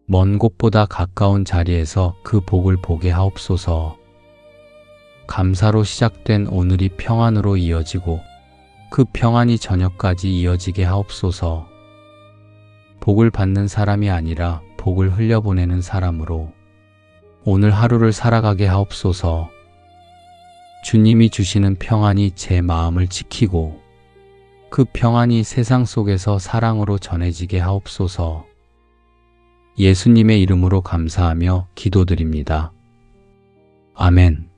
먼 곳보다 가까운 자리에서 그 복을 보게 하옵소서. 감사로 시작된 오늘이 평안으로 이어지고 그 평안이 저녁까지 이어지게 하옵소서. 복을 받는 사람이 아니라 복을 흘려보내는 사람으로 오늘 하루를 살아가게 하옵소서. 주님이 주시는 평안이 제 마음을 지키고 그 평안이 세상 속에서 사랑으로 전해지게 하옵소서. 예수님의 이름으로 감사하며 기도드립니다. 아멘.